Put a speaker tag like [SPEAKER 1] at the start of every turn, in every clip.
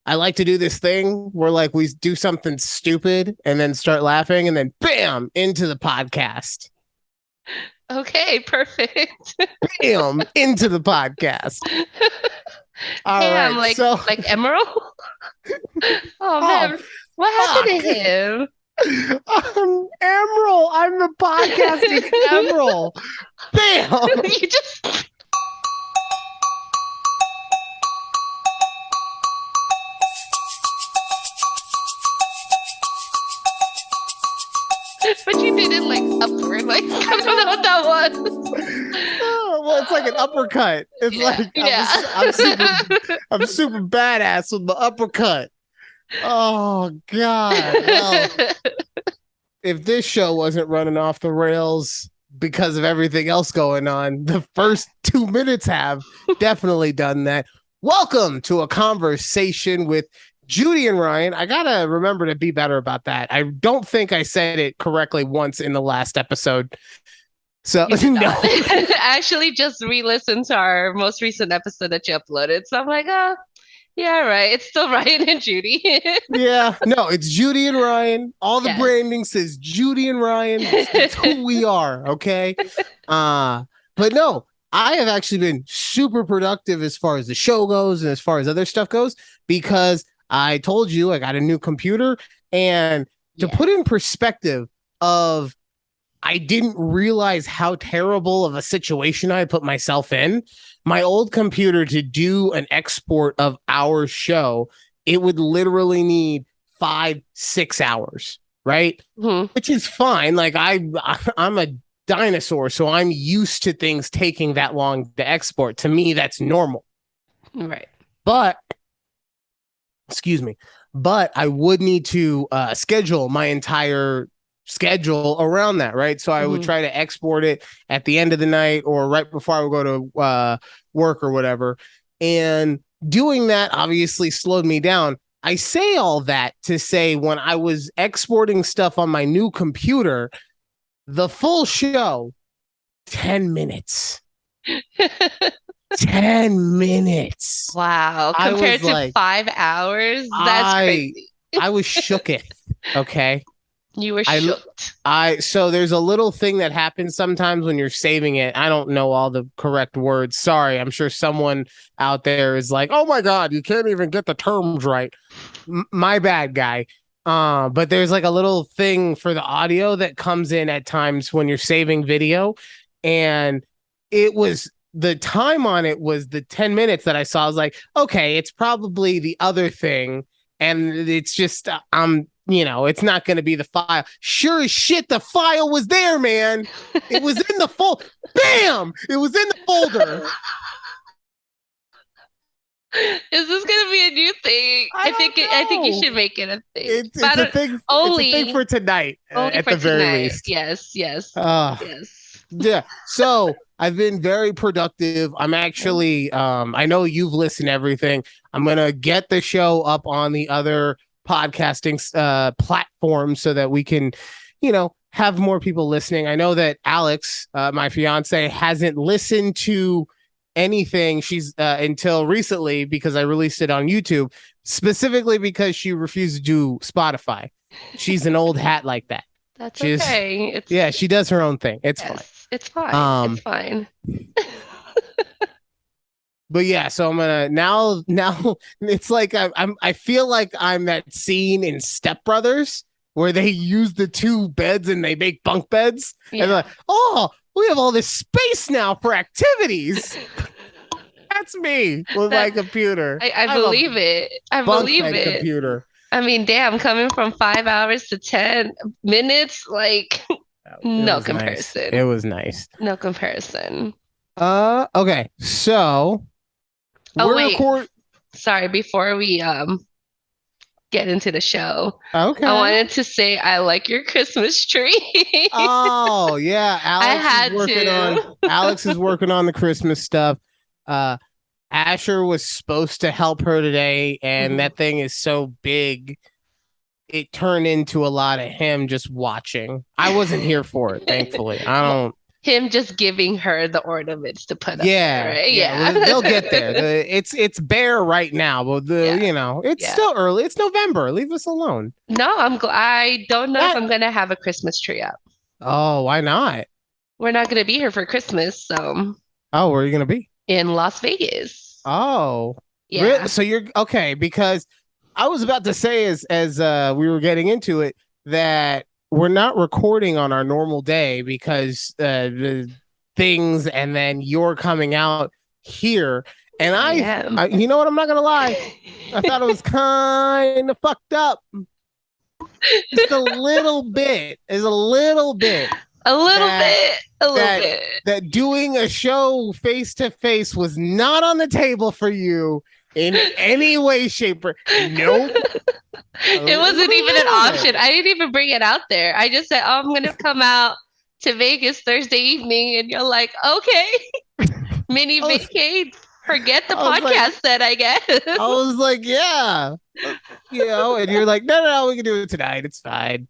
[SPEAKER 1] I like to do this thing where like we do something stupid and then start laughing and then bam into the podcast.
[SPEAKER 2] Okay, perfect.
[SPEAKER 1] Bam into the podcast. All
[SPEAKER 2] Damn,
[SPEAKER 1] right. So,
[SPEAKER 2] like Emerald? Oh
[SPEAKER 1] oh,
[SPEAKER 2] man, what happened to
[SPEAKER 1] fuck.
[SPEAKER 2] him?
[SPEAKER 1] Emerald. I'm the podcasting Emerald. Bam.
[SPEAKER 2] You just but you did it like upward, like I don't know what that was.
[SPEAKER 1] Oh, well, it's like an uppercut. It's
[SPEAKER 2] Yeah,
[SPEAKER 1] like
[SPEAKER 2] yeah.
[SPEAKER 1] I'm super badass with the uppercut. Oh God. Well, if this show wasn't running off the rails because of everything else going on, the first 2 minutes have definitely done that. Welcome to a conversation with Judy and Ryan. I gotta remember to be better about that. I don't think I said it correctly once in the last episode. So
[SPEAKER 2] You did
[SPEAKER 1] no.
[SPEAKER 2] not. I actually just re-listened to our most recent episode that you uploaded. So I'm like, oh, yeah, right. It's still Ryan and Judy.
[SPEAKER 1] Yeah, no, it's Judy and Ryan. All the
[SPEAKER 2] Yes.
[SPEAKER 1] branding says Judy and Ryan. That's who we are, okay? But no, I have actually been super productive as far as the show goes and as far as other stuff goes because I told you I got a new computer, and to put in perspective of I didn't realize how terrible of a situation I put myself in. My old computer, to do an export of our show, it would literally need 5-6 hours, right?
[SPEAKER 2] Mhm.
[SPEAKER 1] Which is fine. Like I'm a dinosaur, so I'm used to things taking that long to export. To me, that's normal.
[SPEAKER 2] Right.
[SPEAKER 1] But excuse me, but I would need to schedule my entire schedule around that, right? So I would try to export it at the end of the night or right before I would go to work or whatever. And doing that obviously slowed me down. I say all that to say when I was exporting stuff on my new computer, the full show, 10 minutes. 10 minutes.
[SPEAKER 2] Wow.
[SPEAKER 1] I
[SPEAKER 2] Compared
[SPEAKER 1] was
[SPEAKER 2] to
[SPEAKER 1] like,
[SPEAKER 2] 5 hours, that's crazy.
[SPEAKER 1] I was shooketh. Okay.
[SPEAKER 2] You were
[SPEAKER 1] I
[SPEAKER 2] shooked.
[SPEAKER 1] so there's a little thing that happens sometimes when you're saving it. I don't know all the correct words. Sorry. I'm sure someone out there is like, "Oh my God, you can't even get the terms right." My bad, guy. But there's like a little thing for the audio that comes in at times when you're saving video, and it was the time on it was the 10 minutes that I saw. I was like, okay, it's probably the other thing, and it's just it's not going to be the file. Sure as shit, the file was there, man. It was in the folder. Bam! It was in the folder.
[SPEAKER 2] Is this gonna be a new thing? I think you should make it a thing.
[SPEAKER 1] It's a thing.
[SPEAKER 2] Only,
[SPEAKER 1] it's a thing for tonight,
[SPEAKER 2] only
[SPEAKER 1] at
[SPEAKER 2] for
[SPEAKER 1] the very
[SPEAKER 2] tonight.
[SPEAKER 1] least.
[SPEAKER 2] Yes, yes, yes.
[SPEAKER 1] Yeah. So I've been very productive. I'm actually, I know you've listened to everything. I'm gonna get the show up on the other podcasting platforms so that we can, have more people listening. I know that Alex, my fiance, hasn't listened to anything she's until recently because I released it on YouTube, specifically because she refused to do Spotify. She's an old hat like that.
[SPEAKER 2] That's
[SPEAKER 1] She's
[SPEAKER 2] okay.
[SPEAKER 1] yeah, she does her own thing. It's fine.
[SPEAKER 2] It's fine. It's fine.
[SPEAKER 1] But yeah, so I'm gonna now it's like I feel like I'm that scene in Step Brothers where they use the two beds and they make bunk beds.
[SPEAKER 2] Yeah.
[SPEAKER 1] And they're like, oh, we have all this space now for activities. That's me with my computer.
[SPEAKER 2] I believe it. I believe it.
[SPEAKER 1] Computer.
[SPEAKER 2] I mean, damn, coming from 5 hours to 10 minutes, like no comparison.
[SPEAKER 1] Nice. It was nice.
[SPEAKER 2] No comparison.
[SPEAKER 1] Okay. So
[SPEAKER 2] sorry, before we get into the show.
[SPEAKER 1] Okay.
[SPEAKER 2] I wanted to say I like your Christmas tree.
[SPEAKER 1] Oh, yeah. Alex is working on the Christmas stuff. Asher was supposed to help her today, and that thing is so big it turned into a lot of him just watching. I wasn't here for it, thankfully. I don't
[SPEAKER 2] him just giving her the ornaments to put up there,
[SPEAKER 1] Yeah,
[SPEAKER 2] right?
[SPEAKER 1] yeah. Well, they'll get there. It's bare right now, but
[SPEAKER 2] Yeah,
[SPEAKER 1] it's
[SPEAKER 2] yeah.
[SPEAKER 1] still early. It's November. Leave us alone.
[SPEAKER 2] No, I don't know if
[SPEAKER 1] That
[SPEAKER 2] I'm gonna have a Christmas tree up.
[SPEAKER 1] Oh, why not?
[SPEAKER 2] We're not gonna be here for Christmas, so
[SPEAKER 1] Oh, where are you gonna be?
[SPEAKER 2] in Las Vegas.
[SPEAKER 1] Oh,
[SPEAKER 2] Yeah.
[SPEAKER 1] so you're okay because I was about to say as we were getting into it that we're not recording on our normal day because the things and then you're coming out here and
[SPEAKER 2] I am.
[SPEAKER 1] you know what, I'm not gonna lie, I thought it was kind of fucked up just a little bit, is a little bit
[SPEAKER 2] A little
[SPEAKER 1] that
[SPEAKER 2] bit, a little
[SPEAKER 1] that
[SPEAKER 2] bit.
[SPEAKER 1] that doing a show face to face was not on the table for you in any way, shape, or nope.
[SPEAKER 2] It wasn't even an option. I didn't even bring it out there. I just said, "Oh, I'm gonna come out to Vegas Thursday evening," and you're like, "Okay, mini
[SPEAKER 1] I was,
[SPEAKER 2] vacate. Forget the
[SPEAKER 1] I was like,
[SPEAKER 2] podcast set, I guess."
[SPEAKER 1] I was like, yeah, and you're like, no, we can do it tonight. It's fine.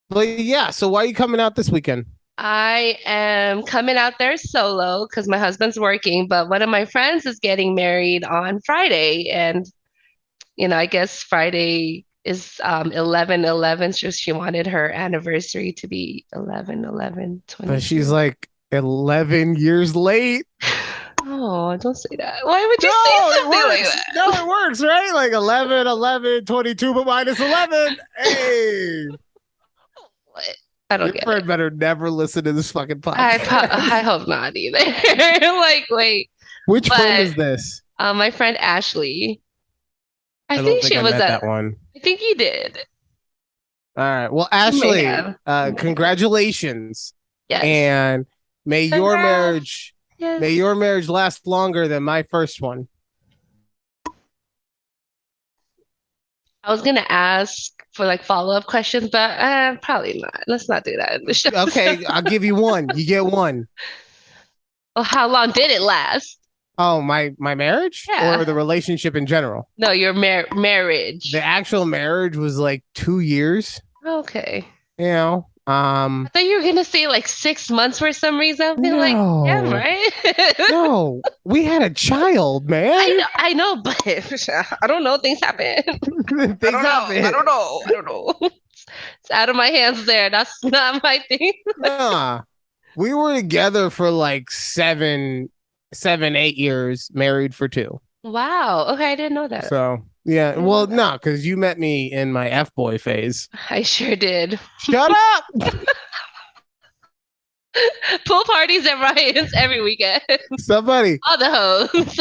[SPEAKER 1] But yeah, so why are you coming out this weekend?
[SPEAKER 2] I am coming out there solo because my husband's working, but one of my friends is getting married on Friday, and I guess Friday is 11/11, so she wanted her anniversary to be 11/11
[SPEAKER 1] But she's
[SPEAKER 2] 22.
[SPEAKER 1] like 11 years late.
[SPEAKER 2] Oh, don't say that. Why would you
[SPEAKER 1] No,
[SPEAKER 2] say
[SPEAKER 1] it
[SPEAKER 2] something like
[SPEAKER 1] works.
[SPEAKER 2] that?
[SPEAKER 1] No, it works, right? Like 11, 11, 22, but minus 11. Hey,
[SPEAKER 2] What? I don't
[SPEAKER 1] your
[SPEAKER 2] get it.
[SPEAKER 1] friend better never listen to this fucking
[SPEAKER 2] I
[SPEAKER 1] podcast.
[SPEAKER 2] hope not either. Like, wait,
[SPEAKER 1] Which friend
[SPEAKER 2] but
[SPEAKER 1] is this?
[SPEAKER 2] my friend Ashley, I
[SPEAKER 1] I don't
[SPEAKER 2] think
[SPEAKER 1] think
[SPEAKER 2] she
[SPEAKER 1] I
[SPEAKER 2] was
[SPEAKER 1] met
[SPEAKER 2] at.
[SPEAKER 1] that one.
[SPEAKER 2] I think you did.
[SPEAKER 1] All right. Well,
[SPEAKER 2] You may
[SPEAKER 1] Ashley,
[SPEAKER 2] have. You may have.
[SPEAKER 1] congratulations.
[SPEAKER 2] Yes.
[SPEAKER 1] And may your
[SPEAKER 2] Congrats.
[SPEAKER 1] marriage may
[SPEAKER 2] Yes.
[SPEAKER 1] your marriage last longer than my first one.
[SPEAKER 2] I was gonna ask for like follow-up questions, but probably not. Let's not do that in the show.
[SPEAKER 1] Okay, I'll give you one. You get one.
[SPEAKER 2] Well, how long did it last?
[SPEAKER 1] Oh, my marriage
[SPEAKER 2] Yeah.
[SPEAKER 1] or the relationship in general?
[SPEAKER 2] No, your
[SPEAKER 1] The
[SPEAKER 2] marriage.
[SPEAKER 1] actual marriage was like 2 years,
[SPEAKER 2] Okay.
[SPEAKER 1] you know.
[SPEAKER 2] I thought you were gonna say like 6 months for some reason. I'll be like, yeah,
[SPEAKER 1] No.
[SPEAKER 2] right.
[SPEAKER 1] No. We had a child, man.
[SPEAKER 2] I know, but I don't know. Things happen. I
[SPEAKER 1] Things
[SPEAKER 2] don't know. I
[SPEAKER 1] happen.
[SPEAKER 2] don't know. I don't know. It's out of my hands there. That's not my thing.
[SPEAKER 1] Nah. We were together for like 8 years, married for 2.
[SPEAKER 2] Wow. Okay, I didn't know that.
[SPEAKER 1] So yeah,
[SPEAKER 2] I didn't know
[SPEAKER 1] well,
[SPEAKER 2] that.
[SPEAKER 1] no, because you met me in my F boy phase.
[SPEAKER 2] I sure did.
[SPEAKER 1] Shut up,
[SPEAKER 2] Pool parties at Ryan's every weekend.
[SPEAKER 1] somebody.
[SPEAKER 2] All the hoes.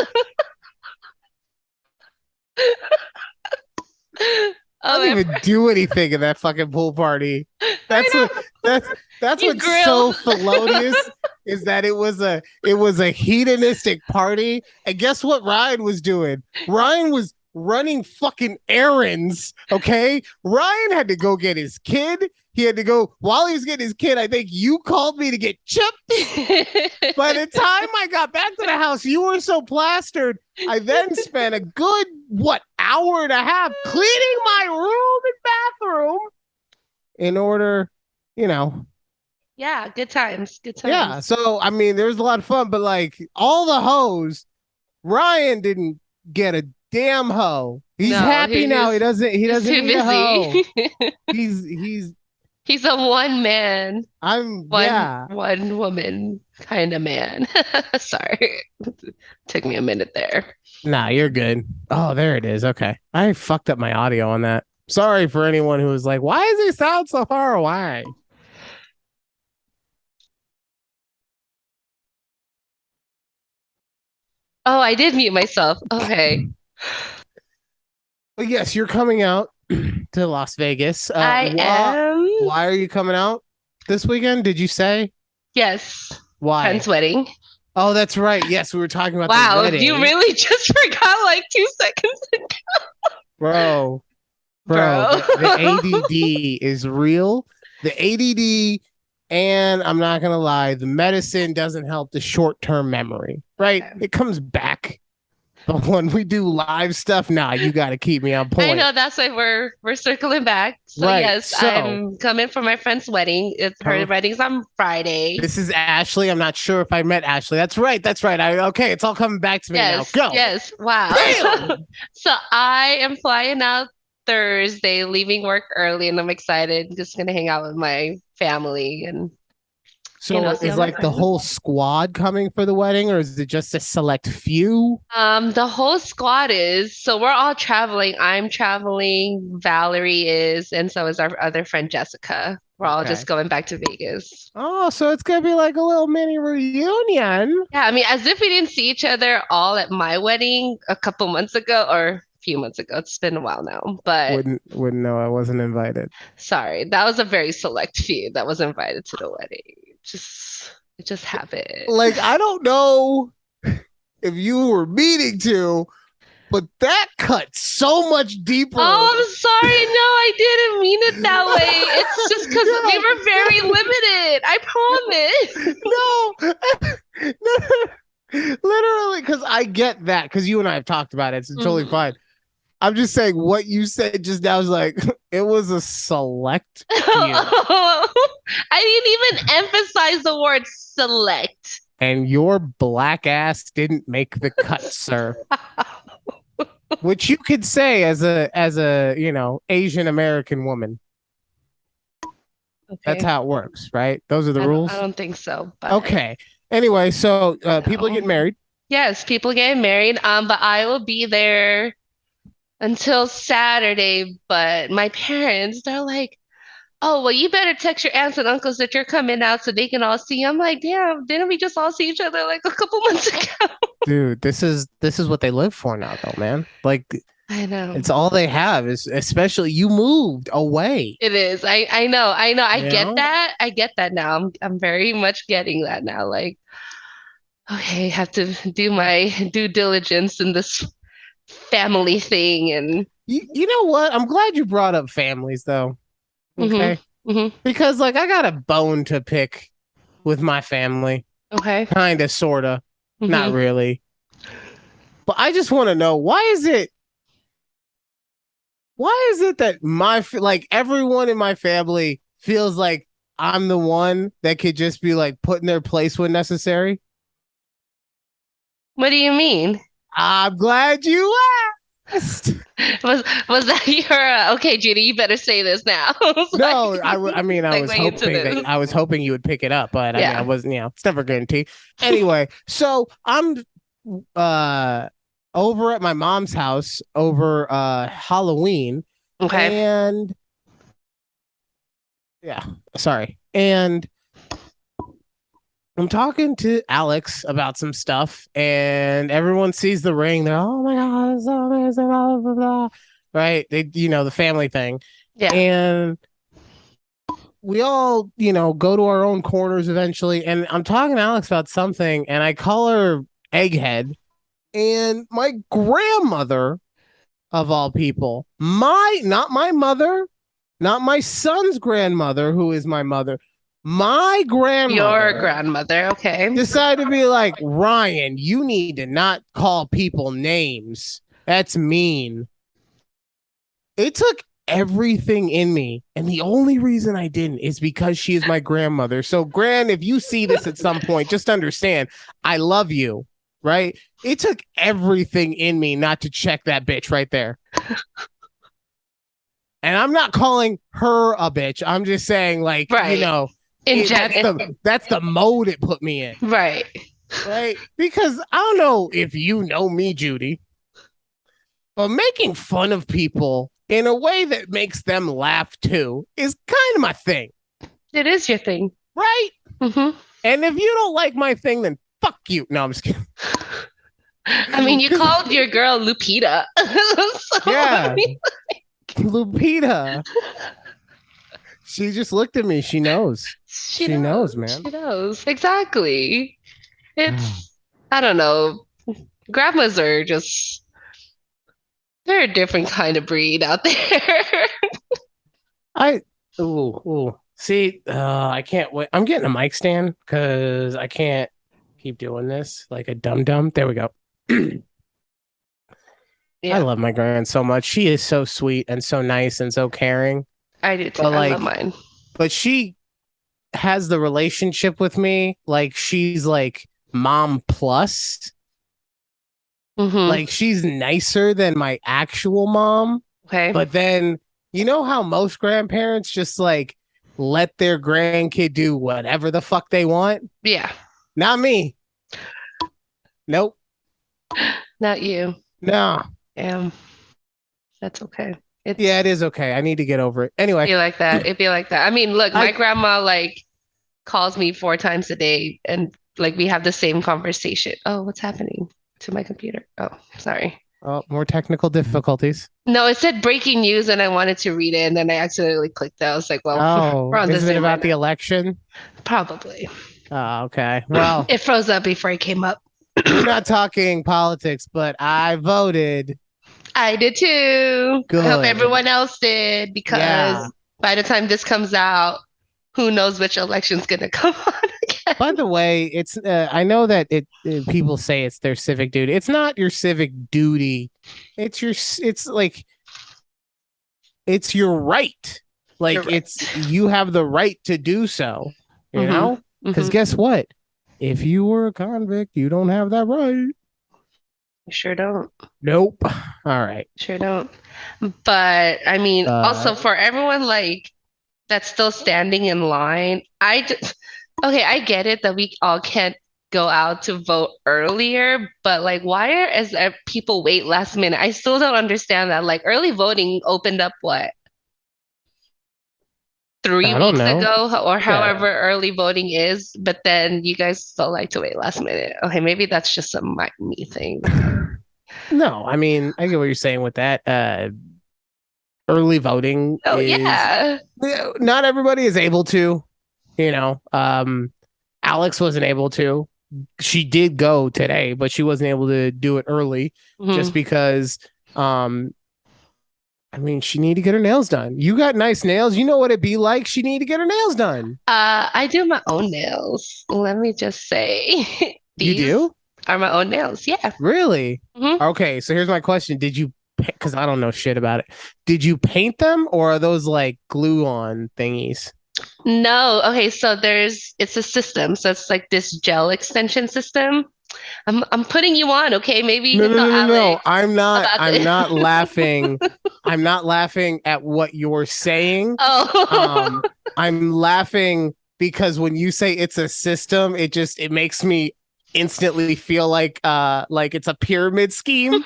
[SPEAKER 1] I
[SPEAKER 2] Oh,
[SPEAKER 1] didn't even do anything in that fucking pool party.
[SPEAKER 2] I
[SPEAKER 1] That's what
[SPEAKER 2] know.
[SPEAKER 1] that's
[SPEAKER 2] You
[SPEAKER 1] what's so
[SPEAKER 2] grilled.
[SPEAKER 1] felonious is that it was a hedonistic party. And guess what Ryan was doing? Ryan was running fucking errands. Okay. Ryan had to go get his kid. He had to go while he was getting his kid. I think you called me to get chips. By the time I got back to the house, you were so plastered. I then spent a good, hour and a half cleaning my room and bathroom in order, you know.
[SPEAKER 2] Yeah, good times. Good
[SPEAKER 1] Yeah.
[SPEAKER 2] times.
[SPEAKER 1] So, I mean, there was a lot of fun, but like all the hoes, Ryan didn't get a damn hoe. He's
[SPEAKER 2] No,
[SPEAKER 1] happy now. He
[SPEAKER 2] he's
[SPEAKER 1] doesn't
[SPEAKER 2] too
[SPEAKER 1] need a hoe.
[SPEAKER 2] busy.
[SPEAKER 1] He's,
[SPEAKER 2] He's a one man, one
[SPEAKER 1] yeah.
[SPEAKER 2] one woman kind of man. Sorry. Took me a minute there.
[SPEAKER 1] Nah, you're good. Oh, there it is. Okay. I fucked up my audio on that. Sorry for anyone who was like, why does it sound so far away?
[SPEAKER 2] Oh, I did mute myself. Okay.
[SPEAKER 1] But yes, you're coming out to Las Vegas.
[SPEAKER 2] I am.
[SPEAKER 1] Why are you coming out this weekend? Did you say?
[SPEAKER 2] Yes.
[SPEAKER 1] Why?
[SPEAKER 2] Friend's wedding.
[SPEAKER 1] Oh, that's right. Yes, we were talking about the
[SPEAKER 2] Wow, you
[SPEAKER 1] wedding.
[SPEAKER 2] really just forgot like 2 seconds ago,
[SPEAKER 1] Bro,
[SPEAKER 2] bro.
[SPEAKER 1] the ADD is real. The ADD, and I'm not gonna lie, the medicine doesn't help the short-term memory, right?
[SPEAKER 2] Okay.
[SPEAKER 1] It comes back. But when we do live stuff, nah, you got to keep me on
[SPEAKER 2] I
[SPEAKER 1] point.
[SPEAKER 2] know that's why we're circling back. So
[SPEAKER 1] Right.
[SPEAKER 2] yes,
[SPEAKER 1] So,
[SPEAKER 2] I'm coming for my friend's wedding. It's her
[SPEAKER 1] come.
[SPEAKER 2] wedding's on Friday.
[SPEAKER 1] This is Ashley. I'm not sure if I met Ashley. That's right. That's right. Okay, it's all coming back to me now.
[SPEAKER 2] Yes,
[SPEAKER 1] Go.
[SPEAKER 2] yes. Wow.
[SPEAKER 1] Bam.
[SPEAKER 2] So I am flying out Thursday, leaving work early, and I'm excited. Just gonna hang out with my family and
[SPEAKER 1] So
[SPEAKER 2] see
[SPEAKER 1] is
[SPEAKER 2] all my
[SPEAKER 1] like the
[SPEAKER 2] friends.
[SPEAKER 1] whole squad coming for the wedding, or is it just a select few?
[SPEAKER 2] The whole squad is, so we're all traveling. I'm traveling, Valerie is, and so is our other friend Jessica. We're all just
[SPEAKER 1] Okay.
[SPEAKER 2] going back to Vegas.
[SPEAKER 1] Oh, so it's gonna be like a little mini reunion.
[SPEAKER 2] Yeah, I mean, as if we didn't see each other all at my wedding a couple months ago or a few months ago. It's been a while now, but
[SPEAKER 1] Wouldn't know I wasn't invited.
[SPEAKER 2] sorry, that was a very select few that was invited to the wedding. It just happened.
[SPEAKER 1] Like I don't know if you were meaning to, but that cut so much deeper.
[SPEAKER 2] Oh, I'm sorry. No, I didn't mean it that way. It's just because we
[SPEAKER 1] No,
[SPEAKER 2] were very limited. I promise.
[SPEAKER 1] no, no, literally, because I get that, because you and I have talked about it. It's totally
[SPEAKER 2] Mhm.
[SPEAKER 1] fine. I'm just saying what you said just now is like it was a select few,
[SPEAKER 2] I didn't even emphasize the word select.
[SPEAKER 1] and your black ass didn't make the cut, sir. Which you could say as a Asian American woman. That's
[SPEAKER 2] Okay.
[SPEAKER 1] how it works, right? Those are the
[SPEAKER 2] I
[SPEAKER 1] rules.
[SPEAKER 2] don't think so, but
[SPEAKER 1] Okay. Anyway, so people get
[SPEAKER 2] no.
[SPEAKER 1] married.
[SPEAKER 2] Yes, people getting married. But I will be there until Saturday. But my parents, they're like, "Oh, well, you better text your aunts and uncles that you're coming out so they can all see you." I'm like, "Damn, didn't we just all see each other like a couple months ago?"
[SPEAKER 1] Dude, this is what they live for now, though, man. Like
[SPEAKER 2] I know.
[SPEAKER 1] it's all they have is, especially you moved away.
[SPEAKER 2] It is. I know. I know. I
[SPEAKER 1] You
[SPEAKER 2] get
[SPEAKER 1] know?
[SPEAKER 2] that. I get that now. I'm very much getting that now. Like, okay, have to do my due diligence in this family thing and
[SPEAKER 1] You know what? I'm glad you brought up families though.
[SPEAKER 2] hmm
[SPEAKER 1] Okay.
[SPEAKER 2] hmm
[SPEAKER 1] Because like I got a bone to pick with my family.
[SPEAKER 2] okay.
[SPEAKER 1] Kinda, sorta. Not
[SPEAKER 2] hmm
[SPEAKER 1] really. But I just want to know why is it that like everyone in my family feels like I'm the one that could just be like put in their place when necessary?
[SPEAKER 2] What do you mean?
[SPEAKER 1] I'm glad you asked.
[SPEAKER 2] Was that your okay, Judy, you better say this now. Like
[SPEAKER 1] No, I mean,
[SPEAKER 2] segue into this.
[SPEAKER 1] I was hoping you would pick it up, but I mean, I
[SPEAKER 2] Yeah.
[SPEAKER 1] wasn't, it's never guaranteed. Anyway, so I'm uh over at my mom's house over Halloween,
[SPEAKER 2] Okay.
[SPEAKER 1] and yeah, sorry. And I'm talking to Alex about some stuff, and everyone sees the ring. They're, oh my God, it's so amazing, blah, blah, blah. Right? The family thing.
[SPEAKER 2] Yeah.
[SPEAKER 1] And we all, go to our own corners eventually. And I'm talking to Alex about something, and I call her Egghead. And my grandmother, of all people, not my mother, not my son's grandmother, who is my mother, my
[SPEAKER 2] Your
[SPEAKER 1] grandmother
[SPEAKER 2] grandmother, okay.
[SPEAKER 1] decided to be like, Ryan, you need to not call people names. That's mean. It took everything in me. And the only reason I didn't is because she is my grandmother. So, Gran, if you see this at some point, just understand I love you, right? It took everything in me not to check that bitch right there. And I'm not calling her a bitch. I'm just saying, like,
[SPEAKER 2] Right. Inject
[SPEAKER 1] that's the mode it put me in,
[SPEAKER 2] right.
[SPEAKER 1] right? Because I don't know if you know me, Judy, but making fun of people in a way that makes them laugh too is kind of my thing,
[SPEAKER 2] It is your thing.
[SPEAKER 1] right?
[SPEAKER 2] hmm
[SPEAKER 1] And if you don't like my thing, then fuck you. No, I'm just kidding.
[SPEAKER 2] I mean, you called your girl Lupita. So, I
[SPEAKER 1] Yeah,
[SPEAKER 2] mean,
[SPEAKER 1] Lupita. She just looked at me. She knows.
[SPEAKER 2] she
[SPEAKER 1] She
[SPEAKER 2] knows.
[SPEAKER 1] knows, man.
[SPEAKER 2] She knows. Exactly. It's, I don't know. Grandmas are just, they're a different kind of breed out there.
[SPEAKER 1] I ooh. See, I can't wait. I'm getting a mic stand because I can't keep doing this like a dum dum. There we go. I
[SPEAKER 2] Yeah,
[SPEAKER 1] love my gran so much. She is so sweet and so nice and so caring.
[SPEAKER 2] I do too.
[SPEAKER 1] But
[SPEAKER 2] I love
[SPEAKER 1] like,
[SPEAKER 2] mine.
[SPEAKER 1] but she has the relationship with me like she's like mom plus.
[SPEAKER 2] Mm-hmm.
[SPEAKER 1] Like she's nicer than my actual mom.
[SPEAKER 2] Okay.
[SPEAKER 1] But then you know how most grandparents just like let their grandkid do whatever the fuck they want?
[SPEAKER 2] Yeah.
[SPEAKER 1] Not me. Nope.
[SPEAKER 2] Not you.
[SPEAKER 1] No.
[SPEAKER 2] Yeah. That's okay.
[SPEAKER 1] Yeah,
[SPEAKER 2] It's
[SPEAKER 1] it is okay. I need to get over it. Anyway,
[SPEAKER 2] be like that. It'd be like that. I mean, look, my
[SPEAKER 1] I
[SPEAKER 2] grandma like calls me 4 times a day and like we have the same conversation. Oh, what's happening to my computer? Oh, sorry.
[SPEAKER 1] oh, more technical difficulties.
[SPEAKER 2] No, it said breaking news and I wanted to read it and then I accidentally clicked it. I was like, well, we're
[SPEAKER 1] Oh,
[SPEAKER 2] on the
[SPEAKER 1] isn't it
[SPEAKER 2] Zoom right
[SPEAKER 1] about the
[SPEAKER 2] now.
[SPEAKER 1] election?
[SPEAKER 2] Probably.
[SPEAKER 1] Oh, okay. Well,
[SPEAKER 2] It froze up before it came up.
[SPEAKER 1] we're not talking politics, but I voted.
[SPEAKER 2] I did too. I hope
[SPEAKER 1] Good.
[SPEAKER 2] everyone else did
[SPEAKER 1] Yeah.
[SPEAKER 2] because by the time this comes out, who knows which election's gonna come on
[SPEAKER 1] By
[SPEAKER 2] again.
[SPEAKER 1] the way, it's I know that people say it's their civic duty. It's not your civic duty. It's like it's your right.
[SPEAKER 2] You're
[SPEAKER 1] Like it's
[SPEAKER 2] right.
[SPEAKER 1] you have the right to do so, you
[SPEAKER 2] Mm-hmm.
[SPEAKER 1] know? Cuz
[SPEAKER 2] Mm-hmm.
[SPEAKER 1] guess what? If you were a convict, you don't have that right.
[SPEAKER 2] Sure don't.
[SPEAKER 1] Nope. All right.
[SPEAKER 2] Sure don't. But I mean,
[SPEAKER 1] Uh
[SPEAKER 2] also for everyone like that's still standing in line, I just, okay, I get it that we all can't go out to vote earlier, but like, why are as people wait last minute? I still don't understand that. Like, early voting opened up what, three
[SPEAKER 1] I don't
[SPEAKER 2] weeks
[SPEAKER 1] know.
[SPEAKER 2] ago, or
[SPEAKER 1] Yeah.
[SPEAKER 2] however early voting is, but then you guys still like to wait last minute. Okay, maybe that's just a me thing.
[SPEAKER 1] No, I mean, I get what you're saying with that. Early voting
[SPEAKER 2] Oh
[SPEAKER 1] is
[SPEAKER 2] yeah.
[SPEAKER 1] not everybody is able to, you know. Alex wasn't able to. She did go today, but she wasn't able to do it early just
[SPEAKER 2] Hmm.
[SPEAKER 1] because I mean, she need to get her nails done. You got nice nails. You know what it'd be like. She need to get her nails done.
[SPEAKER 2] I do my own nails. Let me just say,
[SPEAKER 1] You
[SPEAKER 2] these
[SPEAKER 1] do?
[SPEAKER 2] are my own nails. Yeah.
[SPEAKER 1] Really?
[SPEAKER 2] Hmm.
[SPEAKER 1] Okay, so here's my question. Did you because I don't know shit about it. Did you paint them or are those like glue on thingies?
[SPEAKER 2] No, okay, so it's a system. So it's like this gel extension system. I'm putting you on, okay? Maybe you
[SPEAKER 1] No,
[SPEAKER 2] can
[SPEAKER 1] no,
[SPEAKER 2] tell
[SPEAKER 1] no, no, no.
[SPEAKER 2] Alex about
[SPEAKER 1] I'm
[SPEAKER 2] this.
[SPEAKER 1] not laughing. I'm not laughing at what you're saying. Um,
[SPEAKER 2] Oh.
[SPEAKER 1] I'm laughing because when you say it's a system, it makes me instantly feel like it's a pyramid scheme,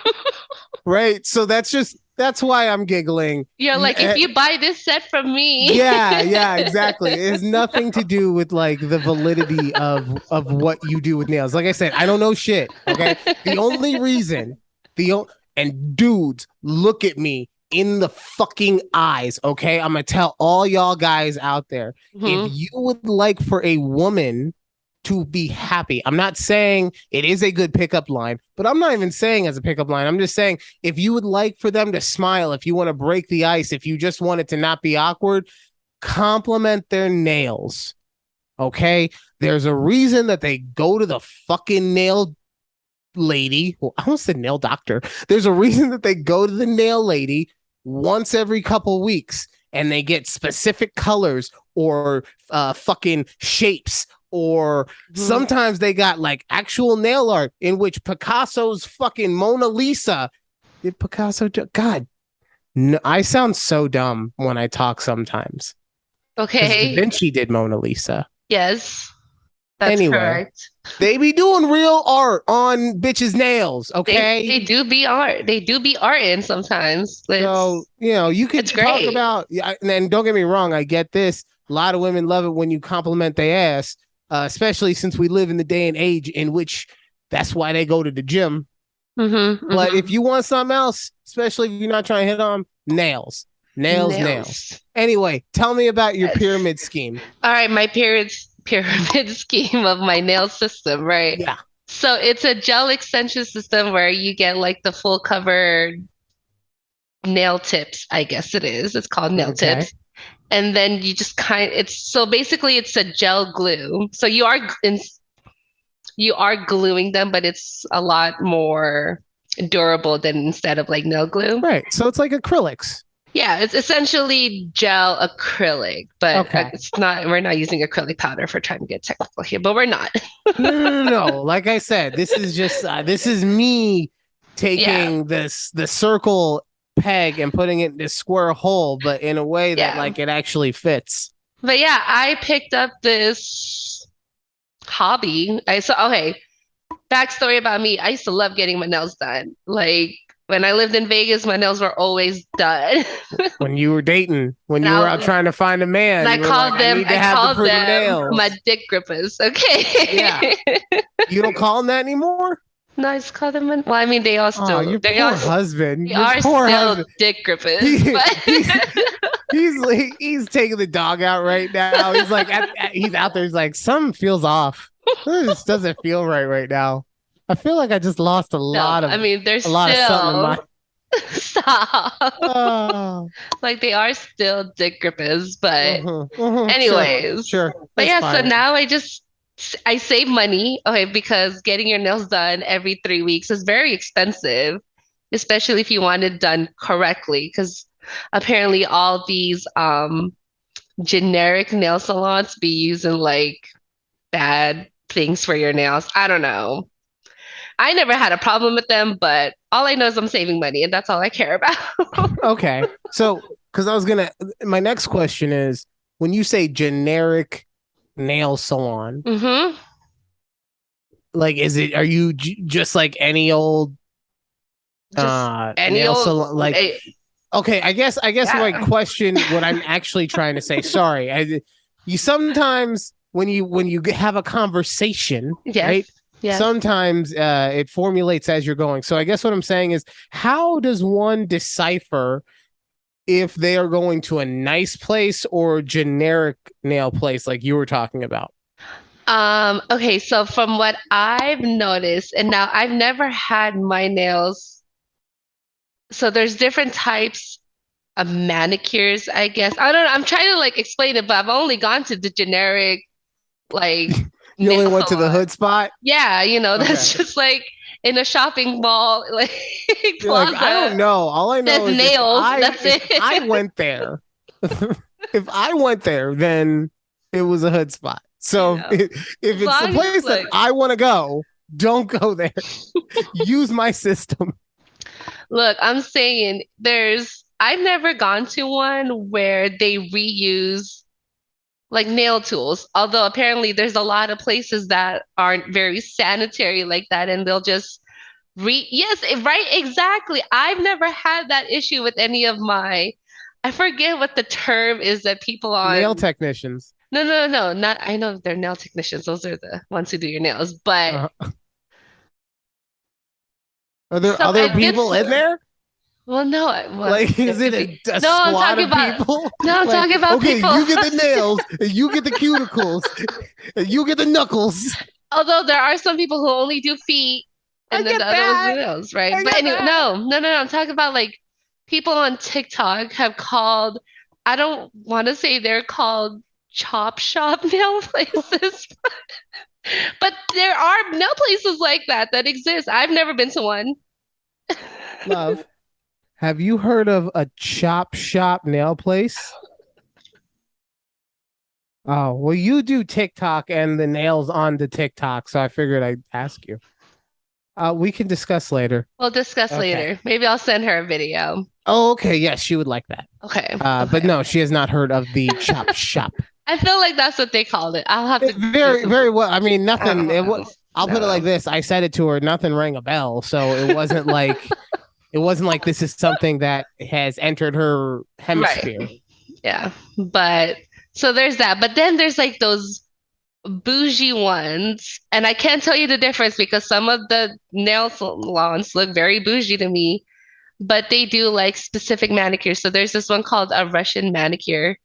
[SPEAKER 1] right? So that's why I'm giggling.
[SPEAKER 2] You're like, if you buy this set from me.
[SPEAKER 1] Yeah, yeah, exactly. It has nothing to do with like the validity of what you do with nails. Like I said, I don't know shit. Okay. The only reason and dudes, look at me in the fucking eyes. Okay. I'm gonna tell all y'all guys out there. If
[SPEAKER 2] Hmm.
[SPEAKER 1] you would like for a woman to be happy, I'm not saying it is a good pickup line, but I'm not even saying as a pickup line. I'm just saying if you would like for them to smile, if you want to break the ice, if you just want it to not be awkward, compliment their nails. Okay. There's a reason that they go to the fucking nail lady. Well, I almost said nail doctor. There's a reason that they go to the nail lady once every couple weeks and they get specific colors or fucking shapes or
[SPEAKER 2] Hmm.
[SPEAKER 1] sometimes they got like actual nail art in which Picasso's fucking Mona Lisa. Did Picasso God, no, I sound so dumb when I talk sometimes because Da
[SPEAKER 2] Okay.
[SPEAKER 1] Vinci did Mona Lisa.
[SPEAKER 2] Yes, that's
[SPEAKER 1] Anyway,
[SPEAKER 2] correct.
[SPEAKER 1] they be doing real art on bitches' nails,
[SPEAKER 2] They
[SPEAKER 1] okay?
[SPEAKER 2] do be art. They do be art in sometimes.
[SPEAKER 1] So, you
[SPEAKER 2] It's
[SPEAKER 1] could talk
[SPEAKER 2] great.
[SPEAKER 1] about, yeah, and don't get me wrong, I get this. A lot of women love it when you compliment their ass, especially since we live in the day and age in which that's why they go to the gym.
[SPEAKER 2] Hmm.
[SPEAKER 1] But if
[SPEAKER 2] Hmm.
[SPEAKER 1] you want something else, especially if you're not trying to hit on nails, nails, nails.
[SPEAKER 2] Nails.
[SPEAKER 1] Anyway, tell me about your
[SPEAKER 2] Yes.
[SPEAKER 1] pyramid scheme.
[SPEAKER 2] All right, my pyramid scheme of my nail system, right?
[SPEAKER 1] Yeah.
[SPEAKER 2] So it's a gel extension system where you get like the full cover nail tips, I guess it is. It's called nail
[SPEAKER 1] Okay.
[SPEAKER 2] tips. And then you just it's so basically it's a gel glue. So you are gluing them, but it's a lot more. durable than instead of like nail glue.
[SPEAKER 1] Right. So it's like acrylics.
[SPEAKER 2] Yeah, it's essentially gel acrylic, but
[SPEAKER 1] Okay.
[SPEAKER 2] it's not, we're not using acrylic powder for trying to get technical here, but we're not.
[SPEAKER 1] No. Like I said, this is just this is me
[SPEAKER 2] Yeah,
[SPEAKER 1] taking the circle peg and putting it in this square hole, but in a way that
[SPEAKER 2] yeah.
[SPEAKER 1] like it actually fits.
[SPEAKER 2] But yeah, I picked up this hobby. I saw, okay, backstory about me. I used to love getting my nails done. Like when I lived in Vegas, my nails were always done.
[SPEAKER 1] When you were dating, when
[SPEAKER 2] And
[SPEAKER 1] you were out trying to find a
[SPEAKER 2] and
[SPEAKER 1] man, you were like, I need to
[SPEAKER 2] I
[SPEAKER 1] have the
[SPEAKER 2] called
[SPEAKER 1] pretty
[SPEAKER 2] them my
[SPEAKER 1] nails.
[SPEAKER 2] dick grippers.
[SPEAKER 1] Yeah.
[SPEAKER 2] Okay.
[SPEAKER 1] You don't call him that anymore?
[SPEAKER 2] No, I just call them. Well, I mean,
[SPEAKER 1] Oh, your
[SPEAKER 2] they
[SPEAKER 1] poor
[SPEAKER 2] are,
[SPEAKER 1] husband.
[SPEAKER 2] they
[SPEAKER 1] Your
[SPEAKER 2] are
[SPEAKER 1] poor
[SPEAKER 2] still
[SPEAKER 1] husband.
[SPEAKER 2] dick grippers,
[SPEAKER 1] He,
[SPEAKER 2] but
[SPEAKER 1] he's he's taking the dog out right now. He's like he's out there. He's like, something feels off. This doesn't feel right now. I feel like I just lost
[SPEAKER 2] no, I mean, they're
[SPEAKER 1] a lot of something in my.
[SPEAKER 2] still stop.
[SPEAKER 1] Oh,
[SPEAKER 2] Like they are still dick grippers, but
[SPEAKER 1] sure,
[SPEAKER 2] anyways.
[SPEAKER 1] sure,
[SPEAKER 2] But
[SPEAKER 1] that's
[SPEAKER 2] yeah, so
[SPEAKER 1] fine.
[SPEAKER 2] now I save money, okay, because getting your nails done every 3 weeks is very expensive, especially if you want it done correctly, because apparently all these generic nail salons be using like bad things for your nails. I don't know. I never had a problem with them, but all I know is I'm saving money and that's all I care about.
[SPEAKER 1] Okay, so because I was gonna, my next question is, when you say generic nail salon,
[SPEAKER 2] hmm
[SPEAKER 1] like, are you just like any old
[SPEAKER 2] Just any
[SPEAKER 1] nail
[SPEAKER 2] old,
[SPEAKER 1] salon? Like,
[SPEAKER 2] eh,
[SPEAKER 1] okay, I guess my
[SPEAKER 2] yeah.
[SPEAKER 1] question, what I'm actually trying to say, sorry, you sometimes when you have a conversation,
[SPEAKER 2] Yes,
[SPEAKER 1] right?
[SPEAKER 2] yes.
[SPEAKER 1] Sometimes it formulates as you're going. So I guess what I'm saying is, how does one decipher if they are going to a nice place or generic nail place like you were talking about?
[SPEAKER 2] Okay, so from what I've noticed, and now I've never had my nails, so there's different types of manicures, I guess. I don't know, I'm trying to like explain it, but I've only gone to the generic like
[SPEAKER 1] You only
[SPEAKER 2] nail
[SPEAKER 1] went to the
[SPEAKER 2] salon.
[SPEAKER 1] hood spot?
[SPEAKER 2] Yeah,
[SPEAKER 1] Okay.
[SPEAKER 2] that's just like in a shopping mall, like
[SPEAKER 1] You're like, I
[SPEAKER 2] plaza,
[SPEAKER 1] don't know. All I
[SPEAKER 2] says
[SPEAKER 1] know is
[SPEAKER 2] nails, that's
[SPEAKER 1] if I
[SPEAKER 2] it.
[SPEAKER 1] went there, if I went there, then it was a hood spot.
[SPEAKER 2] You
[SPEAKER 1] So
[SPEAKER 2] know,
[SPEAKER 1] if
[SPEAKER 2] as
[SPEAKER 1] it's the
[SPEAKER 2] long as
[SPEAKER 1] place that
[SPEAKER 2] like
[SPEAKER 1] I want to go, don't go there. Use my system.
[SPEAKER 2] look, I'm saying I've never gone to one where they reuse like nail tools, although apparently there's a lot of places that aren't very sanitary like that, and they'll just yes, right, exactly. I've never had that issue with any of I forget what the term is that people
[SPEAKER 1] Nail
[SPEAKER 2] on,
[SPEAKER 1] technicians.
[SPEAKER 2] no, not, I know they're nail technicians. Those are the ones who do your nails, but
[SPEAKER 1] Uh, are there other
[SPEAKER 2] I did,
[SPEAKER 1] people in there?
[SPEAKER 2] well, no, well,
[SPEAKER 1] Like,
[SPEAKER 2] there
[SPEAKER 1] is it
[SPEAKER 2] could be.
[SPEAKER 1] a
[SPEAKER 2] No, I'm
[SPEAKER 1] squad
[SPEAKER 2] talking
[SPEAKER 1] of
[SPEAKER 2] about,
[SPEAKER 1] people?
[SPEAKER 2] no, I'm
[SPEAKER 1] Like,
[SPEAKER 2] talking about
[SPEAKER 1] okay,
[SPEAKER 2] people.
[SPEAKER 1] you get the nails, and you get the cuticles, and you get the knuckles.
[SPEAKER 2] Although there are some people who only do feet
[SPEAKER 1] I
[SPEAKER 2] and then
[SPEAKER 1] get
[SPEAKER 2] the other ones do
[SPEAKER 1] that.
[SPEAKER 2] nails, right?
[SPEAKER 1] I
[SPEAKER 2] But
[SPEAKER 1] get
[SPEAKER 2] anyway,
[SPEAKER 1] that.
[SPEAKER 2] no. I'm talking about like people on TikTok have called, I don't want to say they're called chop shop nail places, but there are nail places like that exist. I've never been to one.
[SPEAKER 1] Love. Have you heard of a chop shop nail place? Oh, well, you do TikTok and the nails on the TikTok, so I figured I'd ask you. We can discuss later.
[SPEAKER 2] We'll discuss
[SPEAKER 1] Okay.
[SPEAKER 2] later. Maybe I'll send her a video.
[SPEAKER 1] Oh, okay. Yes, she would like that.
[SPEAKER 2] Okay.
[SPEAKER 1] But
[SPEAKER 2] Okay.
[SPEAKER 1] no, she has not heard of the chop shop.
[SPEAKER 2] I feel like that's what they called it. I'll have to do
[SPEAKER 1] Very,
[SPEAKER 2] some.
[SPEAKER 1] very well. I mean,
[SPEAKER 2] I
[SPEAKER 1] nothing.
[SPEAKER 2] don't know.
[SPEAKER 1] I'll put it like
[SPEAKER 2] No.
[SPEAKER 1] this. I said it to her. Nothing rang a bell, so it wasn't like this is something that has entered her
[SPEAKER 2] Right.
[SPEAKER 1] hemisphere.
[SPEAKER 2] Yeah. But so there's that. But then there's like those bougie ones. And I can't tell you the difference because some of the nail salons look very bougie to me, but they do like specific manicures. So there's this one called a Russian manicure.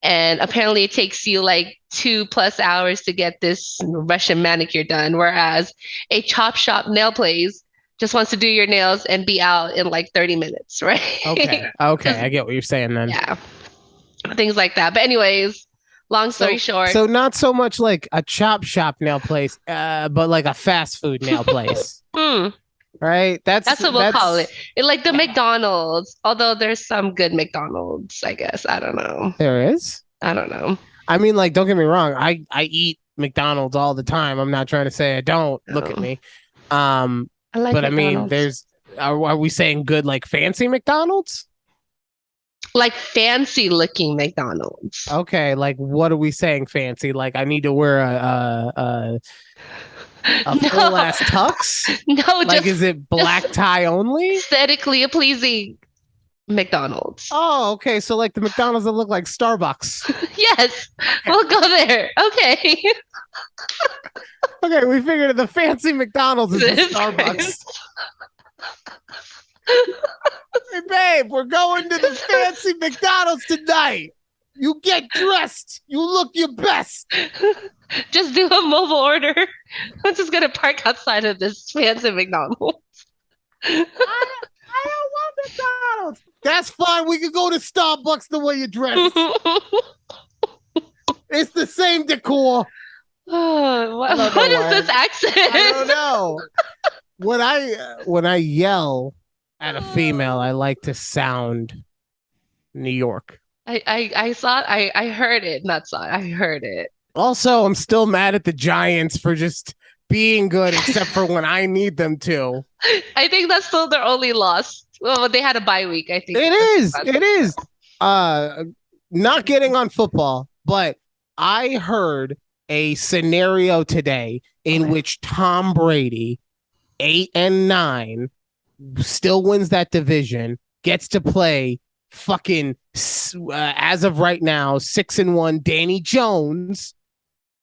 [SPEAKER 2] And apparently it takes you like 2+ hours to get this Russian manicure done. Whereas a chop shop nail place just wants to do your nails and be out in like 30 minutes, right?
[SPEAKER 1] Okay. Okay.
[SPEAKER 2] Just,
[SPEAKER 1] I get what you're saying then.
[SPEAKER 2] yeah, things like that. But anyways, long story
[SPEAKER 1] So,
[SPEAKER 2] short,
[SPEAKER 1] so not so much like a chop shop nail place, but like a fast food nail place.
[SPEAKER 2] hmm,
[SPEAKER 1] right?
[SPEAKER 2] That's what we'll call it. It like the McDonald's, although there's some good McDonald's, I guess. I don't know.
[SPEAKER 1] there is.
[SPEAKER 2] I don't know.
[SPEAKER 1] I mean, like, don't get me wrong. I eat McDonald's all the time. I'm not trying to say I don't. Look at me.
[SPEAKER 2] I like
[SPEAKER 1] But I mean,
[SPEAKER 2] McDonald's.
[SPEAKER 1] are we saying good, like fancy McDonald's?
[SPEAKER 2] Like fancy looking McDonald's.
[SPEAKER 1] Okay, like what are we saying fancy? Like I need to wear a
[SPEAKER 2] No,
[SPEAKER 1] full ass tux?
[SPEAKER 2] no,
[SPEAKER 1] Like
[SPEAKER 2] just
[SPEAKER 1] is it black tie only?
[SPEAKER 2] aesthetically pleasing McDonald's.
[SPEAKER 1] Oh, okay. So like the McDonald's that look like Starbucks.
[SPEAKER 2] Yes, we'll go there. Okay.
[SPEAKER 1] Okay, we figured the fancy McDonald's is the
[SPEAKER 2] This
[SPEAKER 1] Starbucks. Hey babe, we're going to the fancy McDonald's tonight. You get dressed. You look your best.
[SPEAKER 2] Just do a mobile order. I'm just gonna park outside of this fancy McDonald's.
[SPEAKER 1] I don't want McDonald's. That's fine. We can go to Starbucks the way you dress. It's the same decor.
[SPEAKER 2] Oh, what
[SPEAKER 1] I don't know
[SPEAKER 2] is
[SPEAKER 1] why.
[SPEAKER 2] this accent?
[SPEAKER 1] I don't know. When I yell at a female, I like to sound New York.
[SPEAKER 2] I saw it. I heard it, not saw it. I heard it.
[SPEAKER 1] Also, I'm still mad at the Giants for just being good, except for when I need them to.
[SPEAKER 2] I think that's still their only loss. Well, they had a bye week, I think.
[SPEAKER 1] It is. It is. Not getting on football, but I heard a scenario today in which Tom Brady, 8-9, still wins that division, gets to play fucking as of right now 6-1 Danny Jones,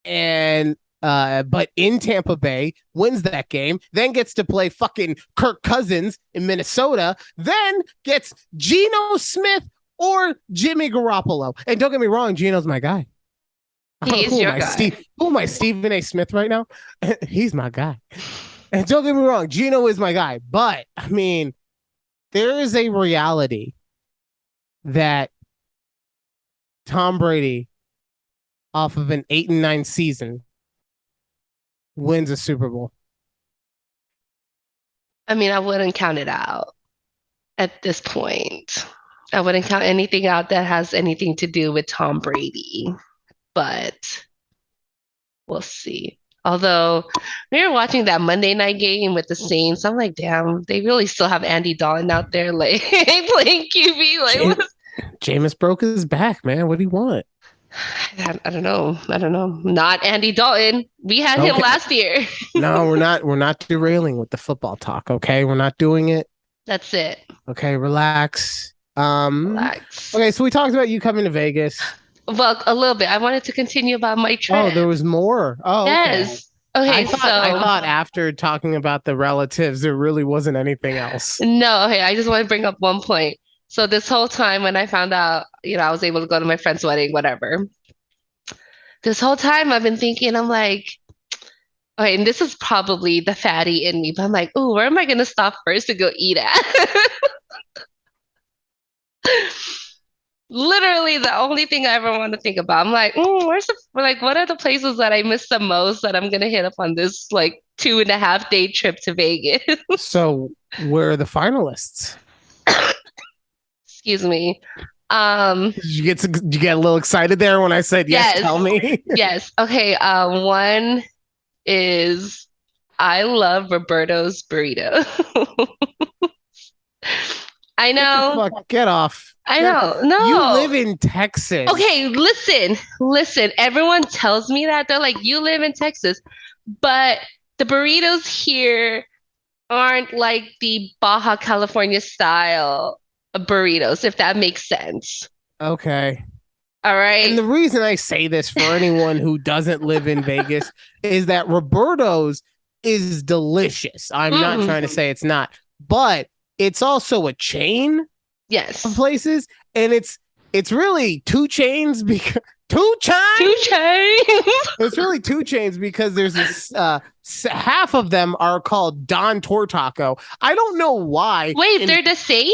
[SPEAKER 1] and but in Tampa Bay wins that game, then gets to play fucking Kirk Cousins in Minnesota, then gets Geno Smith or Jimmy Garoppolo. And don't get me wrong, Geno's my guy.
[SPEAKER 2] He's your guy.
[SPEAKER 1] Who am I, Stephen A. Smith right now? He's my guy. And don't get me wrong, Geno is my guy. But, I mean, there is a reality that Tom Brady, off of an 8-9 season, wins a Super Bowl.
[SPEAKER 2] I mean, I wouldn't count it out at this point. I wouldn't count anything out that has anything to do with Tom Brady, but we'll see. Although we were watching that Monday night game with the Saints, I'm like, damn, they really still have Andy Dalton out there like playing QB. Like,
[SPEAKER 1] Jameis broke his back, man. What do you want?
[SPEAKER 2] I don't know. Not Andy Dalton. We had him last year.
[SPEAKER 1] No, we're not. We're not derailing with the football talk. Okay, we're not doing it.
[SPEAKER 2] That's it.
[SPEAKER 1] Okay, relax.
[SPEAKER 2] Relax.
[SPEAKER 1] Okay, so we talked about you coming to Vegas.
[SPEAKER 2] Well, a little bit. I wanted to continue about my trip.
[SPEAKER 1] Oh, there was more. Oh,
[SPEAKER 2] yes. Okay,
[SPEAKER 1] I thought after talking about the relatives, there really wasn't anything else.
[SPEAKER 2] No, okay, I just want to bring up one point. So this whole time when I found out, I was able to go to my friend's wedding, whatever. This whole time I've been thinking, I'm like, okay, and this is probably the fatty in me, but I'm like, oh, where am I going to stop first to go eat at? Literally the only thing I ever want to think about. I'm like, what are the places that I miss the most that I'm going to hit up on this like 2.5 day trip to Vegas?
[SPEAKER 1] So where are the finalists?
[SPEAKER 2] Excuse me.
[SPEAKER 1] Did you get a little excited there when I said yes? Tell me.
[SPEAKER 2] Yes. Okay. One is I love Roberto's burrito. I know.
[SPEAKER 1] Get off.
[SPEAKER 2] I know. No.
[SPEAKER 1] You live in Texas.
[SPEAKER 2] Okay, listen. Everyone tells me that. They're like, you live in Texas, but the burritos here aren't like the Baja California style burritos, if that makes sense.
[SPEAKER 1] Okay.
[SPEAKER 2] All right.
[SPEAKER 1] And the reason I say this for anyone who doesn't live in Vegas is that Roberto's is delicious. I'm not trying to say it's not, but it's also a chain.
[SPEAKER 2] Yes.
[SPEAKER 1] Of places, and it's really two chains because two chains. It's really two chains because there's this half of them are called Don Tortaco. I don't know why.
[SPEAKER 2] Wait, they're the same?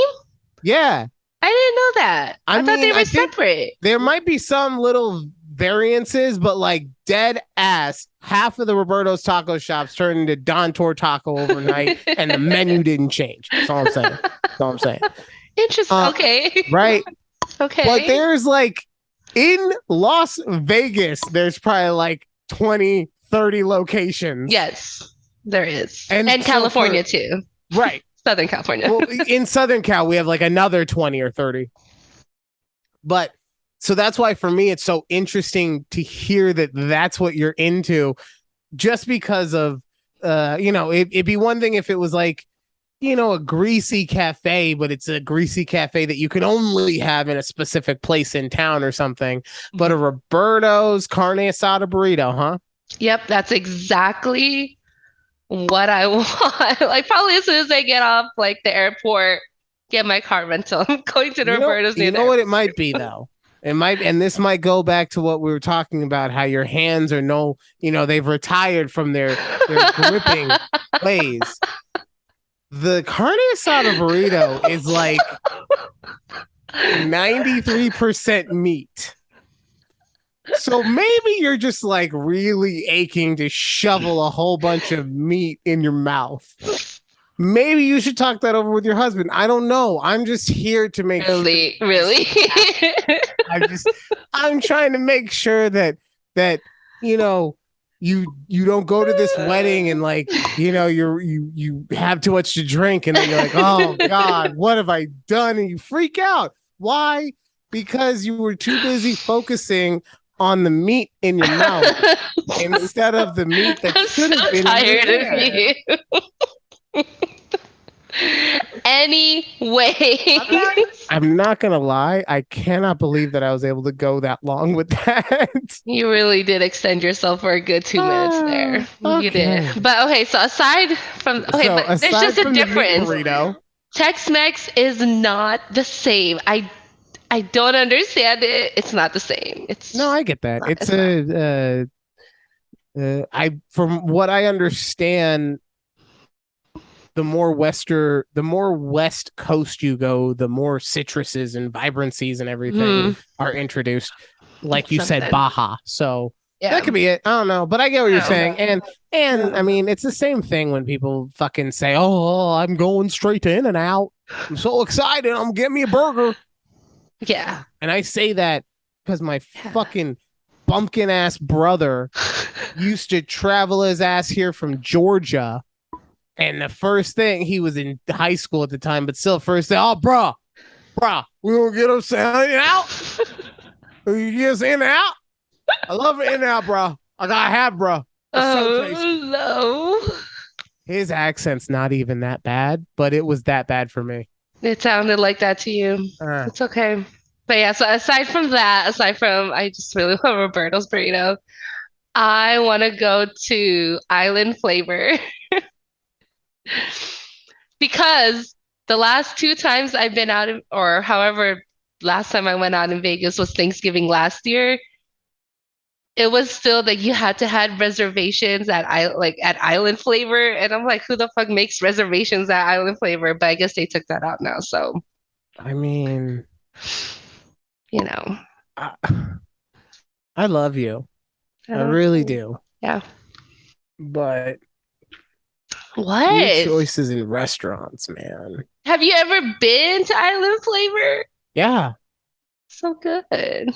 [SPEAKER 1] Yeah.
[SPEAKER 2] I didn't know that. I thought they were separate.
[SPEAKER 1] There might be some little variances, but like dead ass, half of the Roberto's taco shops turned into Don Tor Taco overnight, and the menu didn't change. That's all I'm saying. That's all I'm saying.
[SPEAKER 2] Interesting. Okay.
[SPEAKER 1] Right.
[SPEAKER 2] Okay.
[SPEAKER 1] But there's like in Las Vegas, there's probably like 20, 30 locations.
[SPEAKER 2] Yes, there is.
[SPEAKER 1] And
[SPEAKER 2] And
[SPEAKER 1] so
[SPEAKER 2] California too.
[SPEAKER 1] Right.
[SPEAKER 2] Southern California.
[SPEAKER 1] Well, in Southern Cal, we have like another 20 or 30. But so that's why for me, it's so interesting to hear that that's what you're into, just because of, it'd be one thing if it was like, a greasy cafe, but it's a greasy cafe that you can only have in a specific place in town or something. But a Roberto's carne asada burrito, huh?
[SPEAKER 2] Yep, that's exactly what I want. Like probably as soon as I get off like the airport, get my car rental. I'm going to the Roberto's near
[SPEAKER 1] You know
[SPEAKER 2] there.
[SPEAKER 1] what it might be though? It might, and this might go back to what we were talking about, how your hands are they've retired from their gripping ways. The carne asada burrito is like 93% meat. So maybe you're just like really aching to shovel a whole bunch of meat in your mouth. Maybe you should talk that over with your husband. I don't know. I'm just here to make
[SPEAKER 2] really,
[SPEAKER 1] sure.
[SPEAKER 2] really.
[SPEAKER 1] I'm trying to make sure that you don't go to this wedding and like you have too much to drink and then you're like, oh God, what have I done? And you freak out. Why? Because you were too busy focusing on the meat in your mouth instead of the meat that should have been
[SPEAKER 2] tired
[SPEAKER 1] in your head.
[SPEAKER 2] of you. Anyway,
[SPEAKER 1] I'm not gonna lie. I cannot believe that I was able to go that long with that.
[SPEAKER 2] You really did extend yourself for a good 2 minutes there.
[SPEAKER 1] Okay.
[SPEAKER 2] You did. But okay, so aside from but there's just a difference. Tex-Mex is not the same. I don't understand it. It's not the same.
[SPEAKER 1] I get that. From what I understand, the more West Coast you go, the more citruses and vibrancies and everything are introduced. Like you said, Baja. So that could be it. I don't know, but I get what you're saying. And I mean, it's the same thing when people fucking say, "Oh, I'm going straight to In-N-Out. I'm so excited. I'm getting me a burger."
[SPEAKER 2] Yeah.
[SPEAKER 1] And I say that because my fucking bumpkin ass brother used to travel his ass here from Georgia. And the first thing, he was in high school at the time, but still first thing, oh, bro, we gonna get us In-N-Out? You get us In-N-Out? I love In-N-Out, bro. I gotta have, bro.
[SPEAKER 2] No.
[SPEAKER 1] His accent's not even that bad, but it was that bad for me.
[SPEAKER 2] It sounded like that to you. It's okay. But yeah, so aside from I just really love Roberto's burrito, I want to go to Island Flavor. Because the last 2 times I've been out, or however, last time I went out in Vegas was Thanksgiving last year. It was still that you had to have reservations at Island Flavor, and I'm like, who the fuck makes reservations at Island Flavor? But I guess they took that out now. So,
[SPEAKER 1] I mean,
[SPEAKER 2] I
[SPEAKER 1] love you. I really do.
[SPEAKER 2] Yeah.
[SPEAKER 1] But
[SPEAKER 2] what?
[SPEAKER 1] New choices in restaurants, man.
[SPEAKER 2] Have you ever been to Island Flavor?
[SPEAKER 1] Yeah.
[SPEAKER 2] So good.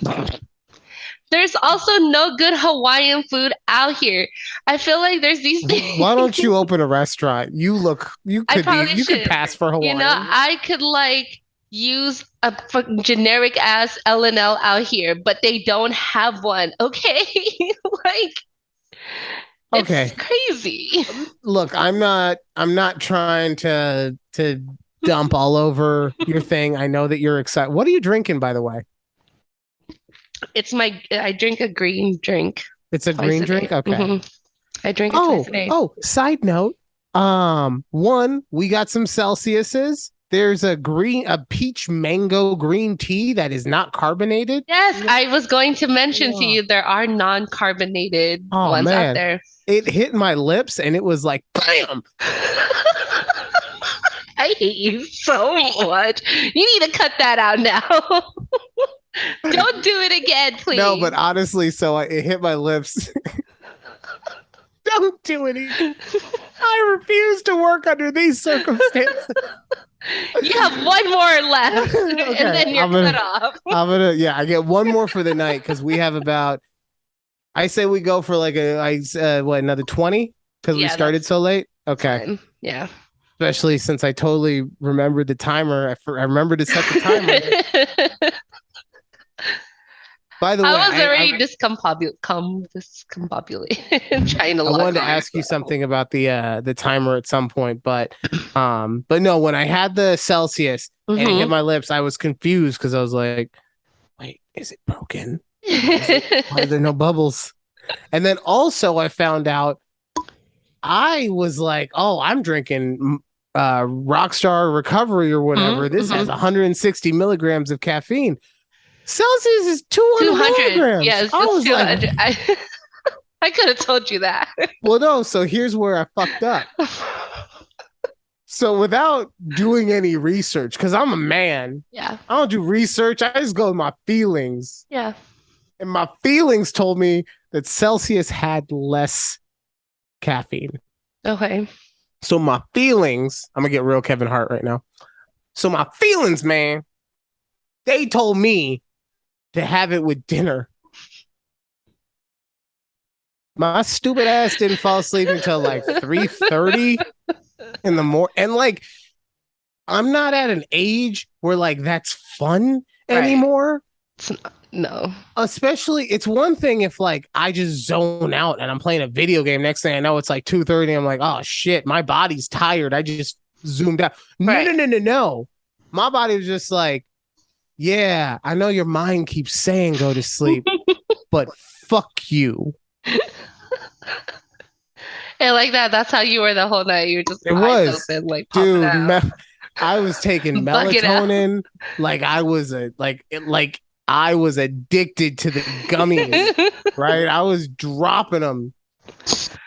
[SPEAKER 2] There's also no good Hawaiian food out here. I feel like there's these things.
[SPEAKER 1] Why don't you open a restaurant? You could pass for Hawaiian.
[SPEAKER 2] I could use a generic ass L&L out here, but they don't have one. Okay.
[SPEAKER 1] Okay.
[SPEAKER 2] It's crazy.
[SPEAKER 1] Look, I'm not trying to dump all over your thing. I know that you're excited. What are you drinking, by the way?
[SPEAKER 2] I drink a green drink.
[SPEAKER 1] It's a green drink? Okay.
[SPEAKER 2] Mm-hmm. I drink it twice a day.
[SPEAKER 1] Oh, side note. One, we got some Celsiuses. There's a peach mango green tea that is not carbonated.
[SPEAKER 2] Yes, I was going to mention to you there are non-carbonated ones out there.
[SPEAKER 1] It hit my lips and it was like, bam.
[SPEAKER 2] I hate you so much. You need to cut that out now. Don't do it again, please.
[SPEAKER 1] No, but honestly, so it hit my lips. Don't do it. I refuse to work under these circumstances.
[SPEAKER 2] You have one more left,
[SPEAKER 1] Okay,
[SPEAKER 2] and then you're cut off.
[SPEAKER 1] I get one more for the night because we have about. I say we go for like another 20 because we started so late. Okay,
[SPEAKER 2] fine. Yeah.
[SPEAKER 1] Especially since I totally remembered the timer. I remembered to set the timer. By the way,
[SPEAKER 2] I was already discombobulated trying to.
[SPEAKER 1] I wanted to ask you something about the timer at some point, but no, when I had the Celsius and it hit my lips, I was confused because I was like, "Wait, is it broken? Why are there no bubbles?" And then also I found out I was like, "Oh, I'm drinking Rockstar Recovery or whatever. This has 160 milligrams of caffeine." Celsius is 200 milligrams.
[SPEAKER 2] Yes,
[SPEAKER 1] I was
[SPEAKER 2] 200. Like, I could have told you that.
[SPEAKER 1] Well, no. So here's where I fucked up. So without doing any research, because I'm a man, I don't do research. I just go with my feelings.
[SPEAKER 2] Yeah.
[SPEAKER 1] And my feelings told me that Celsius had less caffeine.
[SPEAKER 2] Okay.
[SPEAKER 1] So my feelings, I'm gonna get real Kevin Hart right now. So my feelings, man, they told me to have it with dinner. My stupid ass didn't fall asleep until like 3:30 in the morning. And like, I'm not at an age where like that's fun anymore.
[SPEAKER 2] No.
[SPEAKER 1] Especially, it's one thing if like I just zone out and I'm playing a video game. Next thing I know, it's like 2:30. I'm like, oh shit, my body's tired. I just zoomed out. No. My body was just like, yeah, I know your mind keeps saying go to sleep, but fuck you.
[SPEAKER 2] And like that's how you were the whole night. You were just eyes open, like, dude.
[SPEAKER 1] I was taking melatonin, like I was I was addicted to the gummies, right? I was dropping them.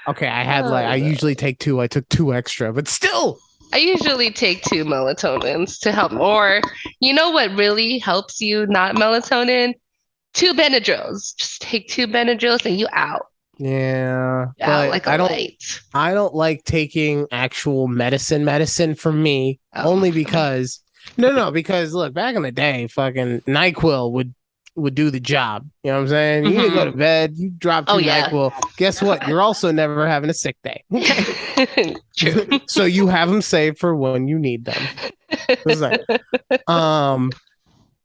[SPEAKER 1] Okay, I usually take 2. I took 2 extra, but still.
[SPEAKER 2] I usually take 2 melatonins to help. Or, you know what really helps you, not melatonin? 2 Benadryls. Just take 2 Benadryls and you out.
[SPEAKER 1] Yeah, but
[SPEAKER 2] like
[SPEAKER 1] I don't like taking actual medicine for me, only because because look, back in the day, fucking NyQuil would do the job. You know what I'm saying? You need to go to bed, you drop 2 NyQuil. Guess what? You're also never having a sick day.
[SPEAKER 2] True.
[SPEAKER 1] So you have them saved for when you need them.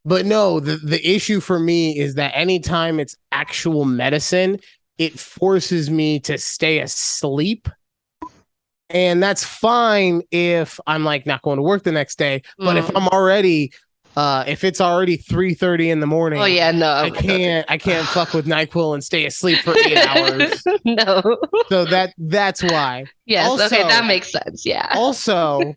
[SPEAKER 1] But no, the issue for me is that anytime it's actual medicine, it forces me to stay asleep. And that's fine if I'm like not going to work the next day. But if I'm already if it's already 3:30 in the morning, I can't fuck with NyQuil and stay asleep for 8 hours.
[SPEAKER 2] No.
[SPEAKER 1] So that's why.
[SPEAKER 2] Yes, also, okay, that makes sense. Yeah.
[SPEAKER 1] Also,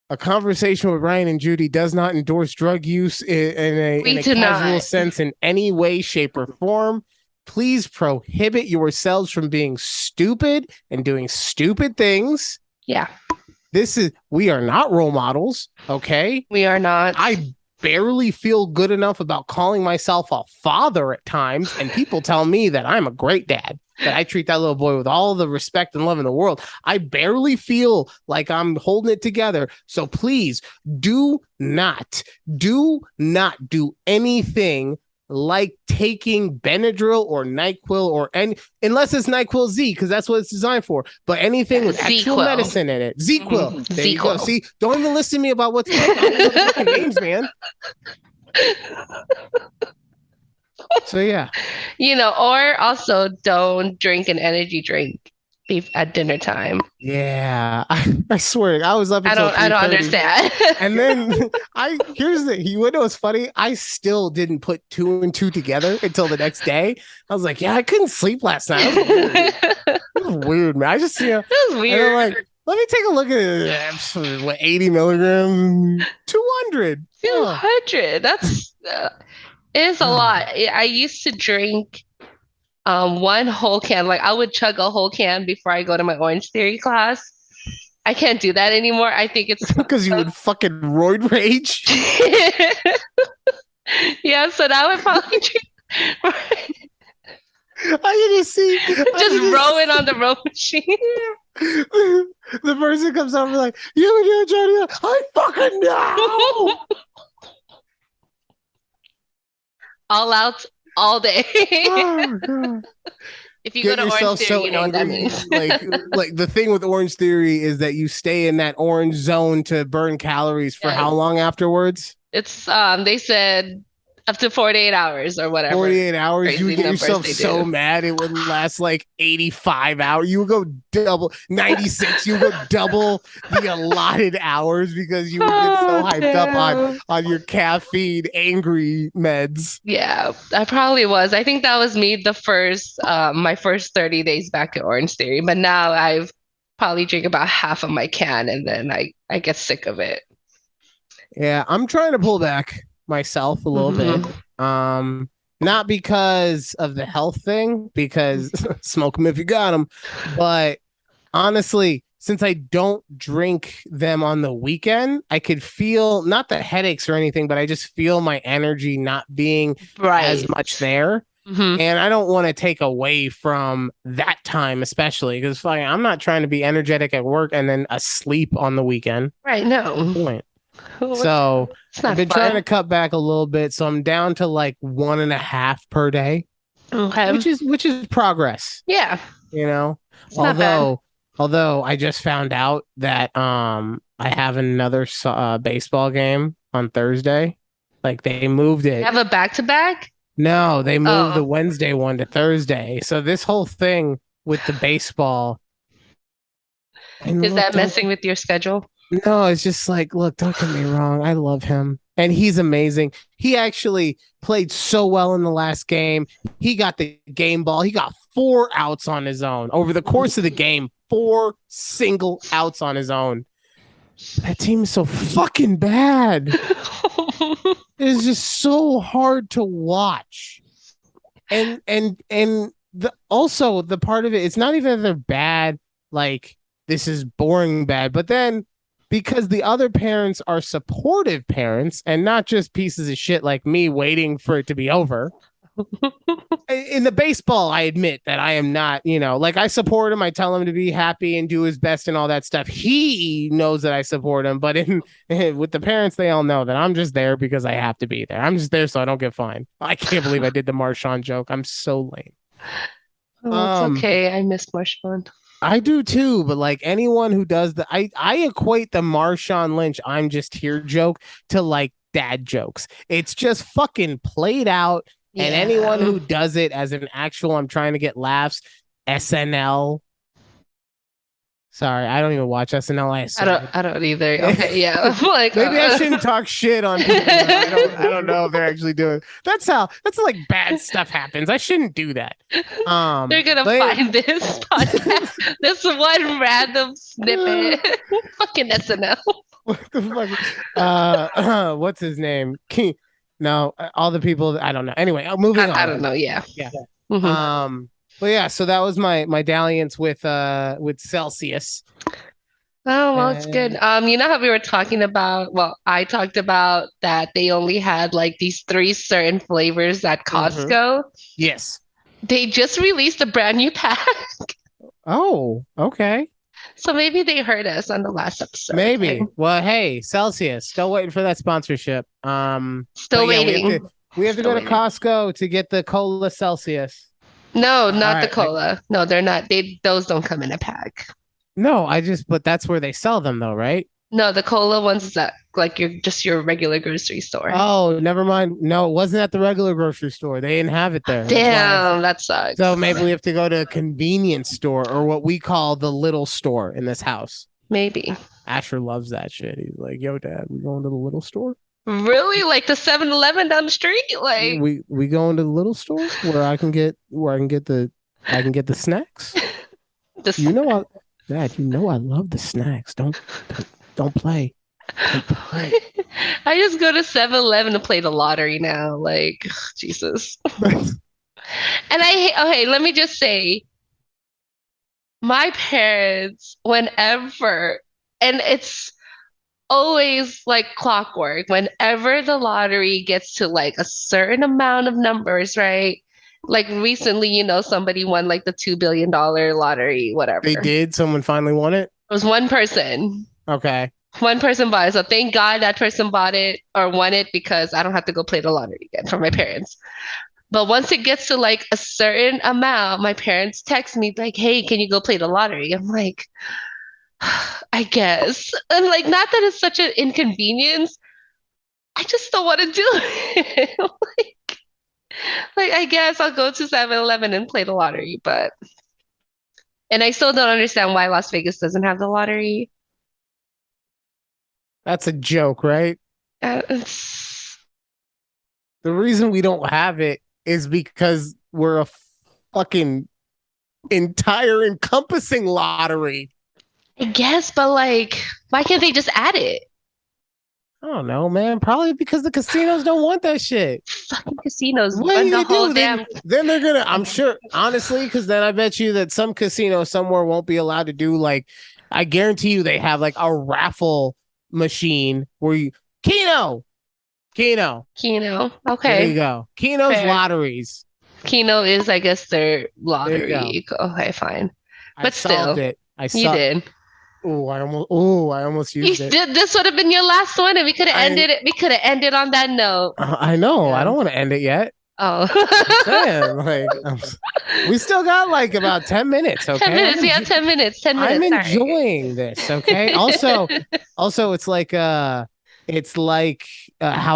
[SPEAKER 1] a conversation with Ryan and Judy does not endorse drug use in a casual sense in any way, shape, or form. Please prohibit yourselves from being stupid and doing stupid things.
[SPEAKER 2] Yeah.
[SPEAKER 1] We are not role models, okay?
[SPEAKER 2] We are not.
[SPEAKER 1] I barely feel good enough about calling myself a father at times, and people tell me that I'm a great dad, that I treat that little boy with all the respect and love in the world. I barely feel like I'm holding it together. So please do not do anything like taking Benadryl or NyQuil or unless it's NyQuil Z, because that's what it's designed for. But anything with actual medicine in it. Z-Quil. There you go. See, don't even listen to me about what's the names, man. So yeah.
[SPEAKER 2] Or also don't drink an energy drink at dinner time.
[SPEAKER 1] Yeah, I swear I was up until
[SPEAKER 2] I don't understand.
[SPEAKER 1] And then you know what's funny? I still didn't put 2 and 2 together until the next day. I was like, yeah, I couldn't sleep last night. It was weird, man. I just
[SPEAKER 2] it was weird.
[SPEAKER 1] And I'm like, let me take a look at it. What, 80 milligrams, 200.
[SPEAKER 2] 200. That's it's a lot. I used to drink 1 whole can. Like I would chug a whole can before I go to my Orange Theory class. I can't do that anymore. I think it's
[SPEAKER 1] because you would fucking roid rage.
[SPEAKER 2] Yeah, so now I probably
[SPEAKER 1] I can just see.
[SPEAKER 2] just rowing on the row machine.
[SPEAKER 1] The person comes over like, you Johnny. I fucking know.
[SPEAKER 2] All out all day.
[SPEAKER 1] Oh god.
[SPEAKER 2] If you go
[SPEAKER 1] Get
[SPEAKER 2] to Orange
[SPEAKER 1] yourself
[SPEAKER 2] Theory,
[SPEAKER 1] so
[SPEAKER 2] you know what that
[SPEAKER 1] angry.
[SPEAKER 2] means.
[SPEAKER 1] Like the thing with Orange Theory is that you stay in that orange zone to burn calories for how
[SPEAKER 2] Yes.
[SPEAKER 1] long afterwards?
[SPEAKER 2] It's they said up to 48 hours or whatever
[SPEAKER 1] 48 hours. You would
[SPEAKER 2] crazy
[SPEAKER 1] get
[SPEAKER 2] numbers
[SPEAKER 1] yourself
[SPEAKER 2] they
[SPEAKER 1] so
[SPEAKER 2] do.
[SPEAKER 1] mad it would last like 85 hours. You would go double 96. You would go double the allotted hours because you would get so
[SPEAKER 2] Oh,
[SPEAKER 1] hyped up
[SPEAKER 2] damn.
[SPEAKER 1] on your caffeine angry meds.
[SPEAKER 2] Yeah, I probably was. I think that was me the first my first 30 days back at Orange Theory, but now I've probably drink about half of my can and then I get sick of it.
[SPEAKER 1] Yeah, I'm trying to pull back myself a little bit.
[SPEAKER 2] Hmm.
[SPEAKER 1] Not because of the health thing, because smoke them if you got them, but honestly, since I don't drink them on the weekend, I could feel not the headaches or anything, but I just feel my energy not being as
[SPEAKER 2] Right.
[SPEAKER 1] much there.
[SPEAKER 2] Hmm.
[SPEAKER 1] And I don't want to take away from that time, especially because I'm not trying to be energetic at work and then asleep on the weekend.
[SPEAKER 2] Right, no.
[SPEAKER 1] Point.
[SPEAKER 2] It's
[SPEAKER 1] So I've
[SPEAKER 2] not
[SPEAKER 1] been trying to
[SPEAKER 2] fun.
[SPEAKER 1] cut back a little bit. So I'm down to like 1.5 per day,
[SPEAKER 2] Okay.
[SPEAKER 1] which is progress,
[SPEAKER 2] Yeah,
[SPEAKER 1] you know.
[SPEAKER 2] it's not bad.
[SPEAKER 1] Although I just found out that I have another baseball game on Thursday. Like they moved
[SPEAKER 2] You
[SPEAKER 1] it.
[SPEAKER 2] have a back to back?
[SPEAKER 1] No, they moved the
[SPEAKER 2] Oh,
[SPEAKER 1] Wednesday one to Thursday. So this whole thing with the baseball and
[SPEAKER 2] is
[SPEAKER 1] look,
[SPEAKER 2] that
[SPEAKER 1] don't
[SPEAKER 2] messing with your schedule?
[SPEAKER 1] no, it's just like, look, don't get me wrong. I love him. And he's amazing. He actually played so well in the last game. He got the game ball. He got 4 outs on his own over the course of the game. 4 single outs on his own. That team is so fucking bad. It's just so hard to watch. And also the part of it, it's not even that they're bad, like this is boring bad, but then because the other parents are supportive parents and not just pieces of shit like me waiting for it to be over. In the baseball, I admit that I am not, like I support him. I tell him to be happy and do his best and all that stuff. He knows that I support him, but with the parents, they all know that I'm just there because I have to be there. I'm just there so I don't get fined. I can't believe I did the Marshawn joke. I'm so lame.
[SPEAKER 2] Oh, it's
[SPEAKER 1] Um,
[SPEAKER 2] okay. I miss Marshmallow.
[SPEAKER 1] I do too, but like anyone who does I equate the Marshawn Lynch "I'm just here" joke to like dad jokes. It's just fucking played out, and anyone
[SPEAKER 2] Yeah.
[SPEAKER 1] who does it as an actual "I'm trying to get laughs" SNL. Sorry, I don't even watch SNL. I assume.
[SPEAKER 2] I don't either. Okay, yeah. I'm like
[SPEAKER 1] Maybe I shouldn't talk shit on people that I don't know if they're actually doing. That's like bad stuff happens. I shouldn't do that.
[SPEAKER 2] They're gonna
[SPEAKER 1] But
[SPEAKER 2] find this podcast, this one random snippet. Fucking SNL.
[SPEAKER 1] what the fuck? What's his name? No, all the people. I don't know. Anyway, moving
[SPEAKER 2] I
[SPEAKER 1] on.
[SPEAKER 2] don't know. Yeah.
[SPEAKER 1] Yeah.
[SPEAKER 2] Hmm.
[SPEAKER 1] But yeah. So that was my dalliance with Celsius.
[SPEAKER 2] Oh, well, it's good.
[SPEAKER 1] And
[SPEAKER 2] You know how we were talking about, well, I talked about that they only had like these three certain flavors at
[SPEAKER 1] mhm.
[SPEAKER 2] Costco.
[SPEAKER 1] Yes.
[SPEAKER 2] They just released a brand new pack.
[SPEAKER 1] Oh, okay.
[SPEAKER 2] So maybe they heard us on the last episode. Okay.
[SPEAKER 1] Maybe. Well, hey, Celsius, still waiting for that sponsorship.
[SPEAKER 2] Still
[SPEAKER 1] But yeah, we have to
[SPEAKER 2] waiting.
[SPEAKER 1] we have to
[SPEAKER 2] Still
[SPEAKER 1] go to
[SPEAKER 2] waiting.
[SPEAKER 1] Costco to get the cola Celsius.
[SPEAKER 2] No,
[SPEAKER 1] All
[SPEAKER 2] not the
[SPEAKER 1] right.
[SPEAKER 2] cola. No, they're not. Those don't come in a pack.
[SPEAKER 1] No, but that's where they sell them though, right?
[SPEAKER 2] No, the cola ones is at like your regular grocery store.
[SPEAKER 1] Oh, never mind. No, it wasn't at the regular grocery store. They didn't have it there. That's why
[SPEAKER 2] Damn, that
[SPEAKER 1] so
[SPEAKER 2] sucks.
[SPEAKER 1] maybe we have to go to a convenience store or what we call the little store in this house.
[SPEAKER 2] Maybe.
[SPEAKER 1] Asher loves that shit. He's like, "Yo, Dad, we going to the little store?
[SPEAKER 2] Really? Like the 7-Eleven down the street? Like
[SPEAKER 1] We going to the little store where I can get the snacks.
[SPEAKER 2] this.
[SPEAKER 1] You know, Dad. You know I love the snacks. Don't play. Don't play."
[SPEAKER 2] I just go to 7-Eleven to play the lottery now. Like, Jesus. And okay, let me just say, my parents, whenever, and it's always like clockwork. Whenever the lottery gets to like a certain amount of numbers, right? Like recently, somebody won like the $2 billion lottery, whatever.
[SPEAKER 1] They
[SPEAKER 2] It
[SPEAKER 1] did. Someone finally won it.
[SPEAKER 2] was one person.
[SPEAKER 1] Okay.
[SPEAKER 2] One person bought it. So thank God that person bought it or won it because I don't have to go play the lottery again for my parents. But once it gets to like a certain amount, my parents text me like, "Hey, can you go play the lottery?" I'm like, I guess. And like, not that it's such an inconvenience. I just don't want to do it. Like, I guess I'll go to 7-Eleven and play the lottery, but and I still don't understand why Las Vegas doesn't have the lottery.
[SPEAKER 1] That's a joke, right?
[SPEAKER 2] It's
[SPEAKER 1] The reason we don't have it is because we're a fucking entire encompassing lottery.
[SPEAKER 2] I guess, but like, why can't they just add it?
[SPEAKER 1] I don't know, man. Probably because the casinos don't want that shit.
[SPEAKER 2] Fucking casinos
[SPEAKER 1] What are
[SPEAKER 2] run
[SPEAKER 1] you
[SPEAKER 2] the
[SPEAKER 1] gonna
[SPEAKER 2] whole
[SPEAKER 1] do?
[SPEAKER 2] damn.
[SPEAKER 1] Then they're gonna. I'm sure, honestly, because then I bet you that some casino somewhere won't be allowed to do like. I guarantee you they have like a raffle machine where you Keno. There you
[SPEAKER 2] Okay,
[SPEAKER 1] go. Keno's
[SPEAKER 2] fair.
[SPEAKER 1] lotteries.
[SPEAKER 2] Keno is, I guess, their
[SPEAKER 1] There you go.
[SPEAKER 2] lottery. Okay, fine.
[SPEAKER 1] I
[SPEAKER 2] But
[SPEAKER 1] solved
[SPEAKER 2] still,
[SPEAKER 1] it. I
[SPEAKER 2] you
[SPEAKER 1] saw.
[SPEAKER 2] did.
[SPEAKER 1] I almost
[SPEAKER 2] You
[SPEAKER 1] used it.
[SPEAKER 2] did. This would have been your last one, and we could have
[SPEAKER 1] I
[SPEAKER 2] ended it. We could have ended on that note.
[SPEAKER 1] I know. I
[SPEAKER 2] Yeah.
[SPEAKER 1] don't want to end it yet.
[SPEAKER 2] Oh.
[SPEAKER 1] I'm saying we still got like about 10 minutes.
[SPEAKER 2] 10 minutes. Yeah, 10 minutes. Ten
[SPEAKER 1] I'm
[SPEAKER 2] minutes. Sorry.
[SPEAKER 1] enjoying this. Okay. Also, it's like How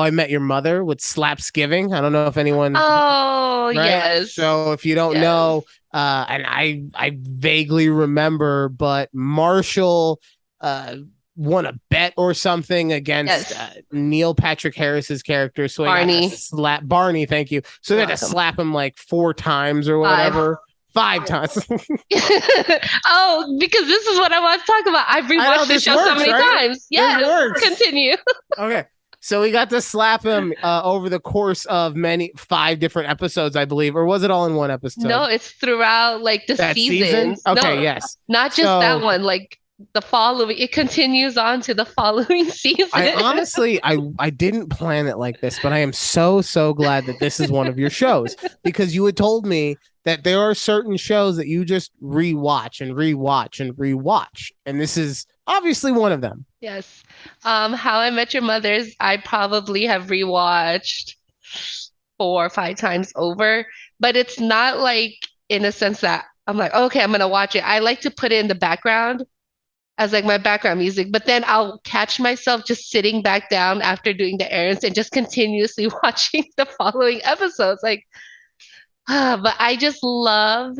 [SPEAKER 1] I Met Your Mother with Slapsgiving. I don't know if anyone
[SPEAKER 2] Oh,
[SPEAKER 1] right.
[SPEAKER 2] yes.
[SPEAKER 1] So if you don't
[SPEAKER 2] Yes.
[SPEAKER 1] know, and I vaguely remember, but Marshall uh won a bet or something against
[SPEAKER 2] Yes.
[SPEAKER 1] Neil Patrick Harris's character, so he got to
[SPEAKER 2] Barney.
[SPEAKER 1] slap Barney. Thank you. So they
[SPEAKER 2] You're
[SPEAKER 1] had to
[SPEAKER 2] welcome.
[SPEAKER 1] slap him like 4 times or
[SPEAKER 2] 5.
[SPEAKER 1] whatever. 5 times.
[SPEAKER 2] Oh, because this is what I want to talk about. I've
[SPEAKER 1] I know
[SPEAKER 2] rewatched the
[SPEAKER 1] this
[SPEAKER 2] show so
[SPEAKER 1] works,
[SPEAKER 2] many
[SPEAKER 1] right?
[SPEAKER 2] times.
[SPEAKER 1] This
[SPEAKER 2] Yes.
[SPEAKER 1] works.
[SPEAKER 2] Continue.
[SPEAKER 1] Okay. So we got to slap him over the course of 5 different episodes, I believe, or was it all in one
[SPEAKER 2] No,
[SPEAKER 1] episode?
[SPEAKER 2] it's throughout like the
[SPEAKER 1] That season?
[SPEAKER 2] seasons.
[SPEAKER 1] Okay,
[SPEAKER 2] No,
[SPEAKER 1] yes.
[SPEAKER 2] not just that
[SPEAKER 1] So
[SPEAKER 2] one. Like the following, it continues on to the following season.
[SPEAKER 1] I honestly I didn't plan it like this, but I am so glad that this is one of your shows because you had told me that there are certain shows that you just rewatch and rewatch and rewatch, and this is obviously one of them.
[SPEAKER 2] Yes. How I Met Your Mother's, I probably have rewatched 4 or 5 times over, but it's not like in a sense that I'm like, okay, I'm gonna watch it. I like to put it in the background as like my background music, but then I'll catch myself just sitting back down after doing the errands and just continuously watching the following episodes. Like, but I just love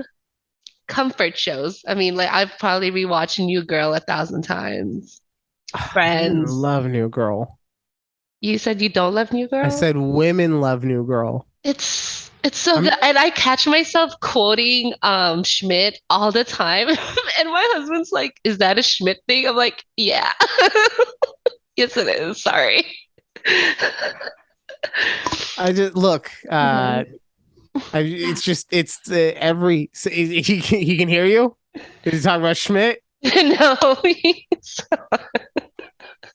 [SPEAKER 2] comfort shows. I mean, like I've probably rewatched New Girl 1,000 times.
[SPEAKER 1] Women
[SPEAKER 2] Friends.
[SPEAKER 1] love New Girl.
[SPEAKER 2] You said you don't love New
[SPEAKER 1] I
[SPEAKER 2] Girl?
[SPEAKER 1] said women love New Girl.
[SPEAKER 2] It's so
[SPEAKER 1] I'm
[SPEAKER 2] good. And I catch myself quoting Schmidt all the time. And my husband's like, "Is that a Schmidt thing?" I'm like, "Yeah." Yes, it is. Sorry.
[SPEAKER 1] I just look.
[SPEAKER 2] Mhm.
[SPEAKER 1] It's just it's every he can hear you. Did he talk about Schmidt?
[SPEAKER 2] No,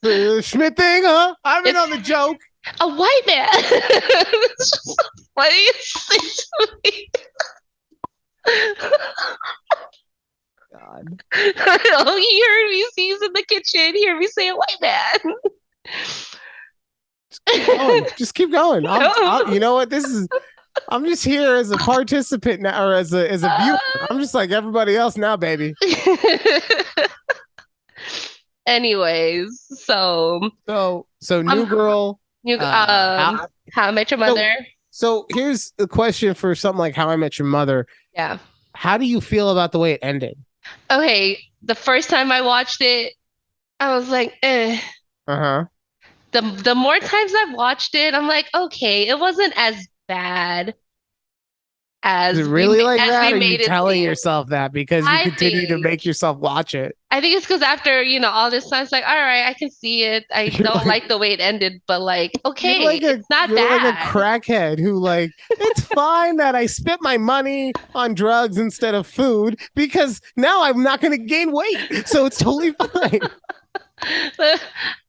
[SPEAKER 1] The Schmidt thing, huh? I've been
[SPEAKER 2] it's
[SPEAKER 1] on the joke.
[SPEAKER 2] a white man. It's just the funniest thing to me.
[SPEAKER 1] God.
[SPEAKER 2] Oh, he heard me. He's in the kitchen. He heard me say a white man.
[SPEAKER 1] Keep going. Just keep going. You know what? I'm just here as a participant now, or as a viewer. I'm just like everybody else now, baby.
[SPEAKER 2] Anyways, so
[SPEAKER 1] So New Girl.
[SPEAKER 2] you
[SPEAKER 1] How,
[SPEAKER 2] How I Met Your
[SPEAKER 1] so
[SPEAKER 2] Mother.
[SPEAKER 1] so here's the question for something like How I Met Your Mother.
[SPEAKER 2] Yeah.
[SPEAKER 1] How do you feel about the way it ended?
[SPEAKER 2] Okay, the first time I watched it, I was like, eh.
[SPEAKER 1] Uh-huh.
[SPEAKER 2] The more times I've watched it, I'm like, okay, it wasn't as bad
[SPEAKER 1] Is it really like
[SPEAKER 2] as
[SPEAKER 1] that?
[SPEAKER 2] we
[SPEAKER 1] Or are you
[SPEAKER 2] made it
[SPEAKER 1] telling
[SPEAKER 2] seem.
[SPEAKER 1] yourself that because you
[SPEAKER 2] I
[SPEAKER 1] continue to
[SPEAKER 2] think
[SPEAKER 1] make yourself watch it?
[SPEAKER 2] I think it's because after, all this time, it's like, all right, I can see it. I
[SPEAKER 1] You're
[SPEAKER 2] don't
[SPEAKER 1] like
[SPEAKER 2] like the way it ended, but like,
[SPEAKER 1] you're
[SPEAKER 2] okay,
[SPEAKER 1] like a
[SPEAKER 2] it's not
[SPEAKER 1] you're like a
[SPEAKER 2] bad.
[SPEAKER 1] crackhead who like it's fine that I spent my money on drugs instead of food because now I'm not going to gain weight, so it's totally fine.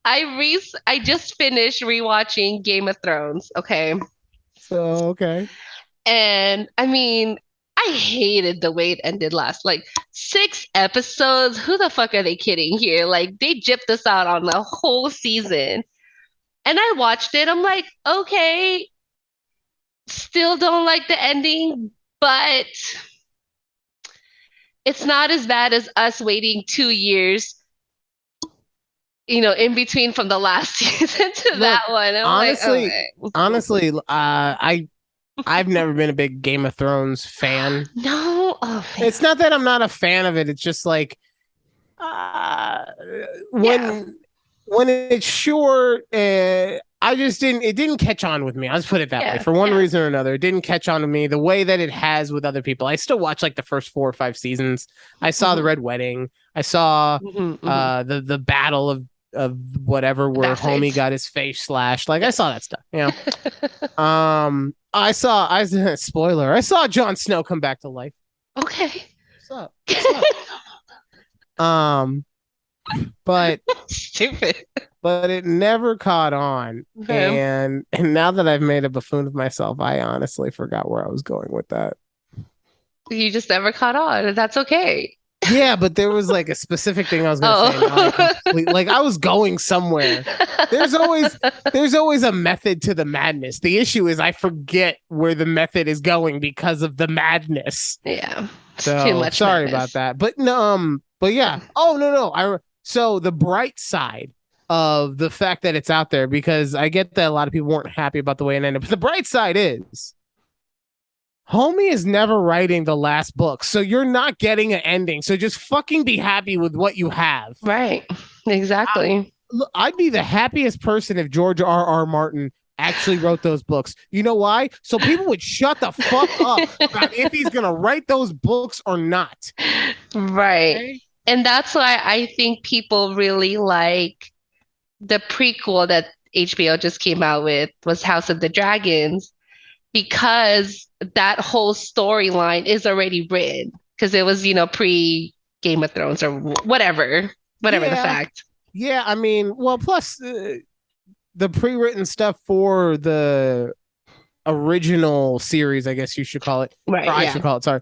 [SPEAKER 2] I just finished rewatching Game of Thrones, okay?
[SPEAKER 1] So okay.
[SPEAKER 2] And I mean, I hated the way it ended last. Like 6 episodes. Who the fuck are they kidding here? Like they gypped us out on the whole season. And I watched it. I'm like, okay, still don't like the ending, but it's not as bad as us waiting 2 years, in between from the last season to
[SPEAKER 1] Look,
[SPEAKER 2] that one. I'm like,
[SPEAKER 1] honestly,
[SPEAKER 2] okay.
[SPEAKER 1] I've never been a big Game of Thrones fan.
[SPEAKER 2] No, oh man.
[SPEAKER 1] It's not that I'm not a fan of it. It's just like uh,
[SPEAKER 2] Yeah,
[SPEAKER 1] when it's short, I just didn't. It didn't catch on with me. I'll just put it that way.
[SPEAKER 2] yeah,
[SPEAKER 1] For one
[SPEAKER 2] yeah.
[SPEAKER 1] reason or another, it didn't catch on with me the way that it has with other people. I still watch like the first 4 or 5 seasons. I saw the
[SPEAKER 2] Hmm.
[SPEAKER 1] Red Wedding. I saw
[SPEAKER 2] Hmm. Hmm.
[SPEAKER 1] the battle of whatever where homie
[SPEAKER 2] Bastards.
[SPEAKER 1] got his face slashed. Like I
[SPEAKER 2] Yeah.
[SPEAKER 1] saw that stuff. I spoiler. I saw Jon Snow come back to life.
[SPEAKER 2] Okay.
[SPEAKER 1] What's up? What's up? Um, but
[SPEAKER 2] Stupid.
[SPEAKER 1] it never caught on.
[SPEAKER 2] Okay.
[SPEAKER 1] And now that I've made a buffoon of myself, I honestly forgot where I was going with that.
[SPEAKER 2] You just never caught on. That's okay.
[SPEAKER 1] Yeah, but there was like a specific thing I was gonna say. Now I
[SPEAKER 2] Oh.
[SPEAKER 1] completely like I was going somewhere. There's always there's always a method to the madness. The issue is I forget where the method is going because of the madness.
[SPEAKER 2] Yeah. It's too
[SPEAKER 1] So
[SPEAKER 2] much
[SPEAKER 1] sorry about
[SPEAKER 2] madness.
[SPEAKER 1] that. But no, but yeah. Oh no. So the bright side of the fact that it's out there, because I get that a lot of people weren't happy about the way it ended. But the bright side is Homie is never writing the last book. So you're not getting an ending. So just fucking be happy with what you have.
[SPEAKER 2] Right. Exactly.
[SPEAKER 1] Look, I'd be the happiest person if George R. R. Martin actually wrote those books. You know why? So people would shut the fuck up about if he's gonna write those books or not.
[SPEAKER 2] Right.
[SPEAKER 1] Okay?
[SPEAKER 2] And that's why I think people really like the prequel that HBO just came out with was House of the Dragons because that whole storyline is already written because it was, pre Game of Thrones or whatever the
[SPEAKER 1] Yeah,
[SPEAKER 2] fact.
[SPEAKER 1] yeah. I mean, well, plus the pre-written stuff for the original series, I guess you should call it, or
[SPEAKER 2] Right.
[SPEAKER 1] I
[SPEAKER 2] Yeah.
[SPEAKER 1] should call it. Sorry,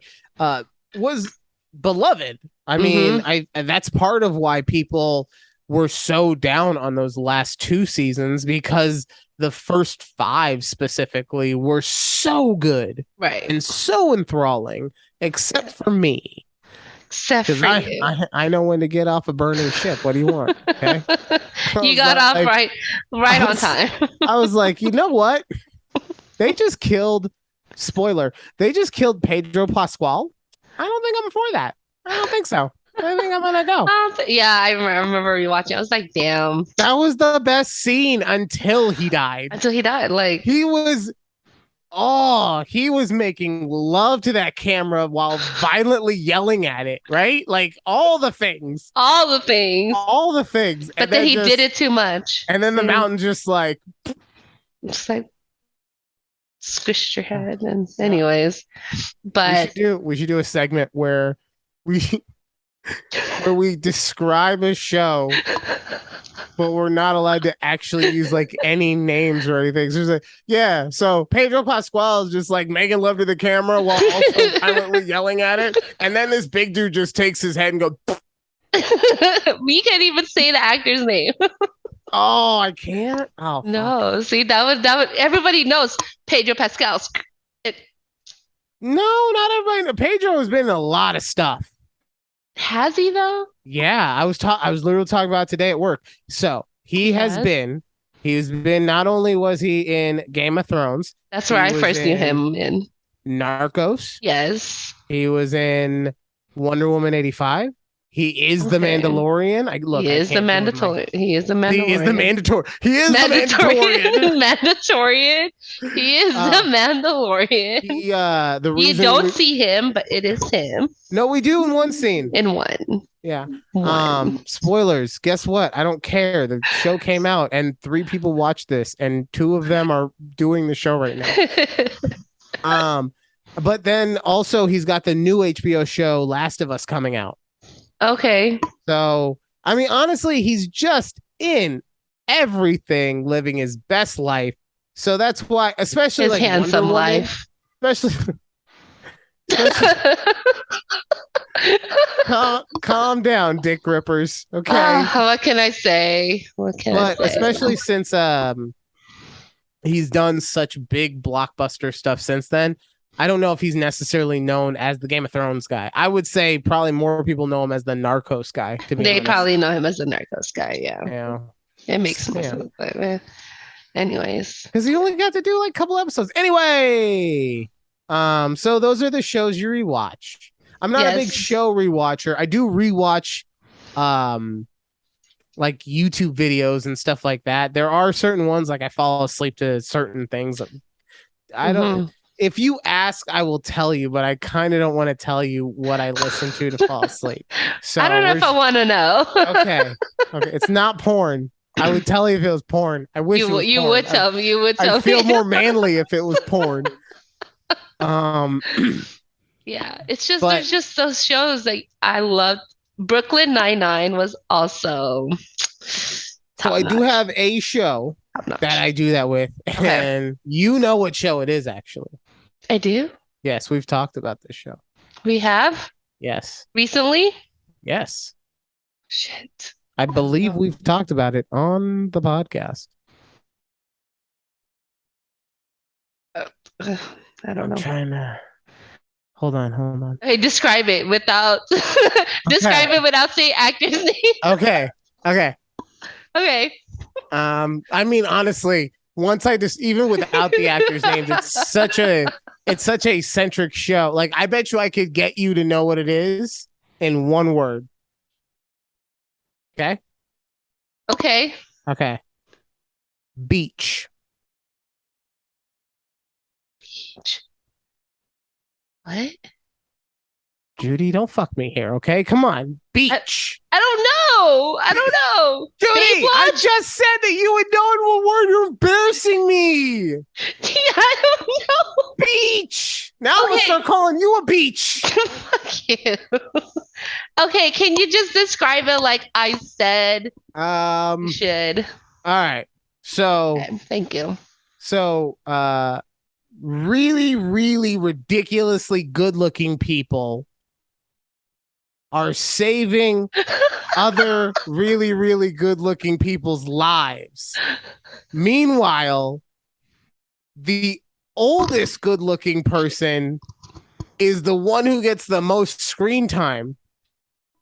[SPEAKER 1] was beloved. I mean,
[SPEAKER 2] Hmm.
[SPEAKER 1] I that's part of why people were so down on those last 2 seasons because the first 5 specifically were so good
[SPEAKER 2] Right.
[SPEAKER 1] and so enthralling, except for me.
[SPEAKER 2] Except
[SPEAKER 1] Because
[SPEAKER 2] for you.
[SPEAKER 1] I know when to get off a burning ship. What do you want? Okay. I
[SPEAKER 2] You
[SPEAKER 1] was
[SPEAKER 2] got off
[SPEAKER 1] like,
[SPEAKER 2] right
[SPEAKER 1] I
[SPEAKER 2] on
[SPEAKER 1] was,
[SPEAKER 2] time.
[SPEAKER 1] I was like, you know what? They just killed. Spoiler. They just killed Pedro Pascual. I don't think I'm for that. I don't think so. I think I'm gonna go.
[SPEAKER 2] Yeah, I remember rewatching. I was like, damn,
[SPEAKER 1] That was the best scene until he died.
[SPEAKER 2] until he died. Like,
[SPEAKER 1] He was he was making love to that camera while violently yelling at it, right? Like all the things.
[SPEAKER 2] all the things.
[SPEAKER 1] All the things.
[SPEAKER 2] But then he did it too much.
[SPEAKER 1] And then the
[SPEAKER 2] And
[SPEAKER 1] mountain just like
[SPEAKER 2] just like squished your head. And anyways, but
[SPEAKER 1] we should do a segment where we where we describe a show, but we're not allowed to actually use like any names or anything. So it's like, yeah, so Pedro Pascual is just like making love to the camera while also violently yelling at it, and then this big dude just takes his head and goes,
[SPEAKER 2] we can't even say the actor's name.
[SPEAKER 1] "Oh, I can't." Oh, fuck.
[SPEAKER 2] No, see, that would everybody knows Pedro Pascal's. It
[SPEAKER 1] No, not everybody. Pedro has been in a lot of stuff.
[SPEAKER 2] has he though?
[SPEAKER 1] Yeah, I was literally talking about it today at work. So
[SPEAKER 2] He has.
[SPEAKER 1] he's been not only was he in Game of Thrones,
[SPEAKER 2] That's where
[SPEAKER 1] he
[SPEAKER 2] I
[SPEAKER 1] was
[SPEAKER 2] first knew
[SPEAKER 1] in
[SPEAKER 2] him in.
[SPEAKER 1] Narcos,
[SPEAKER 2] Yes.
[SPEAKER 1] he was in Wonder Woman 85. He is the
[SPEAKER 2] Okay.
[SPEAKER 1] Mandalorian.
[SPEAKER 2] He is the mandatory. He is the
[SPEAKER 1] He is the
[SPEAKER 2] Mandalorian.
[SPEAKER 1] mandatory. He is the Mandalorian.
[SPEAKER 2] Mandalorian. He is the Mandalorian.
[SPEAKER 1] The
[SPEAKER 2] You
[SPEAKER 1] reason
[SPEAKER 2] don't see him, but it is him
[SPEAKER 1] No, we do in one scene.
[SPEAKER 2] in one.
[SPEAKER 1] Yeah.
[SPEAKER 2] One.
[SPEAKER 1] Spoilers. Guess what? I don't care. The show came out and 3 people watched this and 2 of them are doing the show right now. But then also he's got the new HBO show Last of Us coming out.
[SPEAKER 2] Okay.
[SPEAKER 1] So, I mean, honestly, he's just in everything, living his best life. So that's why, especially
[SPEAKER 2] His
[SPEAKER 1] like Wonder
[SPEAKER 2] handsome
[SPEAKER 1] Woman,
[SPEAKER 2] life.
[SPEAKER 1] especially calm down, dick rippers. Okay.
[SPEAKER 2] What can I say? What can I
[SPEAKER 1] But
[SPEAKER 2] say?
[SPEAKER 1] especially since he's done such big blockbuster stuff since then. I don't know if he's necessarily known as the Game of Thrones guy. I would say probably more people know him as the Narcos guy, to be
[SPEAKER 2] They
[SPEAKER 1] honest.
[SPEAKER 2] probably know him as the Narcos guy. Yeah,
[SPEAKER 1] Yeah.
[SPEAKER 2] it makes more
[SPEAKER 1] Yeah.
[SPEAKER 2] sense. But, anyways,
[SPEAKER 1] Because he only got to do like a couple episodes. Anyway, so those are the shows you rewatch. I'm not a big
[SPEAKER 2] Yes.
[SPEAKER 1] show rewatcher. I do rewatch like YouTube videos and stuff like that. There are certain ones like I fall asleep to certain things. I don't
[SPEAKER 2] Mhm.
[SPEAKER 1] If you ask, I will tell you, but I kind of don't want to tell you what I listen to fall asleep. So
[SPEAKER 2] I don't know if I want to know.
[SPEAKER 1] okay. Okay. It's not porn. I would tell you if it was porn. I wish it was
[SPEAKER 2] You
[SPEAKER 1] porn.
[SPEAKER 2] would tell me. You would tell
[SPEAKER 1] I'd feel
[SPEAKER 2] me.
[SPEAKER 1] more manly if it was porn.
[SPEAKER 2] Yeah, it's just
[SPEAKER 1] But-
[SPEAKER 2] there's just those shows that I loved. Brooklyn Nine-Nine was also
[SPEAKER 1] So I do have a show
[SPEAKER 2] top-notch.
[SPEAKER 1] that I do that with,
[SPEAKER 2] Okay.
[SPEAKER 1] and you know what show it is, actually.
[SPEAKER 2] I do.
[SPEAKER 1] Yes, we've talked about this show.
[SPEAKER 2] We have
[SPEAKER 1] Yes.
[SPEAKER 2] recently.
[SPEAKER 1] Yes.
[SPEAKER 2] Shit.
[SPEAKER 1] I believe we've talked about it on the podcast.
[SPEAKER 2] I don't
[SPEAKER 1] I'm
[SPEAKER 2] know.
[SPEAKER 1] trying to hold on.
[SPEAKER 2] Hey, describe it without describe it without saying actor's name.
[SPEAKER 1] Okay.
[SPEAKER 2] Okay.
[SPEAKER 1] I mean, honestly, once I just even without the actors' names, it's such a centric show. Like, I bet you I could get you to know what it is in one word. Okay.
[SPEAKER 2] Okay.
[SPEAKER 1] Beach.
[SPEAKER 2] What?
[SPEAKER 1] Judy, don't fuck me here, okay? Come on. Beach.
[SPEAKER 2] I don't know.
[SPEAKER 1] Judy, I
[SPEAKER 2] Baywatch?
[SPEAKER 1] just said that you would know in one word. You're embarrassing me.
[SPEAKER 2] I don't know.
[SPEAKER 1] Beach. Now I'm gonna
[SPEAKER 2] Okay.
[SPEAKER 1] start calling you a beach.
[SPEAKER 2] Fuck you. Okay, can you just describe it like I said you should?
[SPEAKER 1] All right. So,
[SPEAKER 2] Okay, thank you.
[SPEAKER 1] really, really ridiculously good-looking people are saving other really, really good-looking people's lives. Meanwhile, the oldest good-looking person is the one who gets the most screen time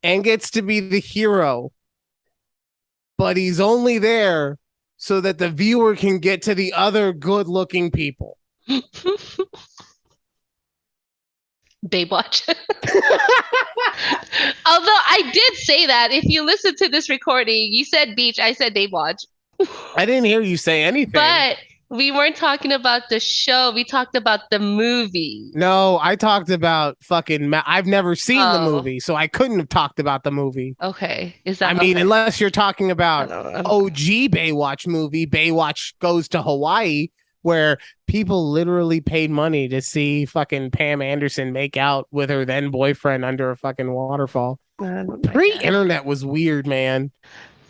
[SPEAKER 1] and gets to be the hero. But he's only there so that the viewer can get to the other good-looking people.
[SPEAKER 2] Baywatch. Although I did say that if you listen to this recording, you said beach, I said Baywatch.
[SPEAKER 1] I didn't hear you say anything.
[SPEAKER 2] But we weren't talking about the show. We talked about the movie.
[SPEAKER 1] No, I talked about fucking. I've never seen the
[SPEAKER 2] Oh.
[SPEAKER 1] movie, so I couldn't have talked about the movie.
[SPEAKER 2] Okay. Is that
[SPEAKER 1] I mean,
[SPEAKER 2] okay?
[SPEAKER 1] unless you're talking
[SPEAKER 2] I
[SPEAKER 1] about
[SPEAKER 2] don't know.
[SPEAKER 1] OG Baywatch movie, Baywatch Goes to Hawaii, where people literally paid money to see fucking Pam Anderson make out with her then boyfriend under a fucking waterfall.
[SPEAKER 2] I don't like that.
[SPEAKER 1] Pre-internet was weird, man.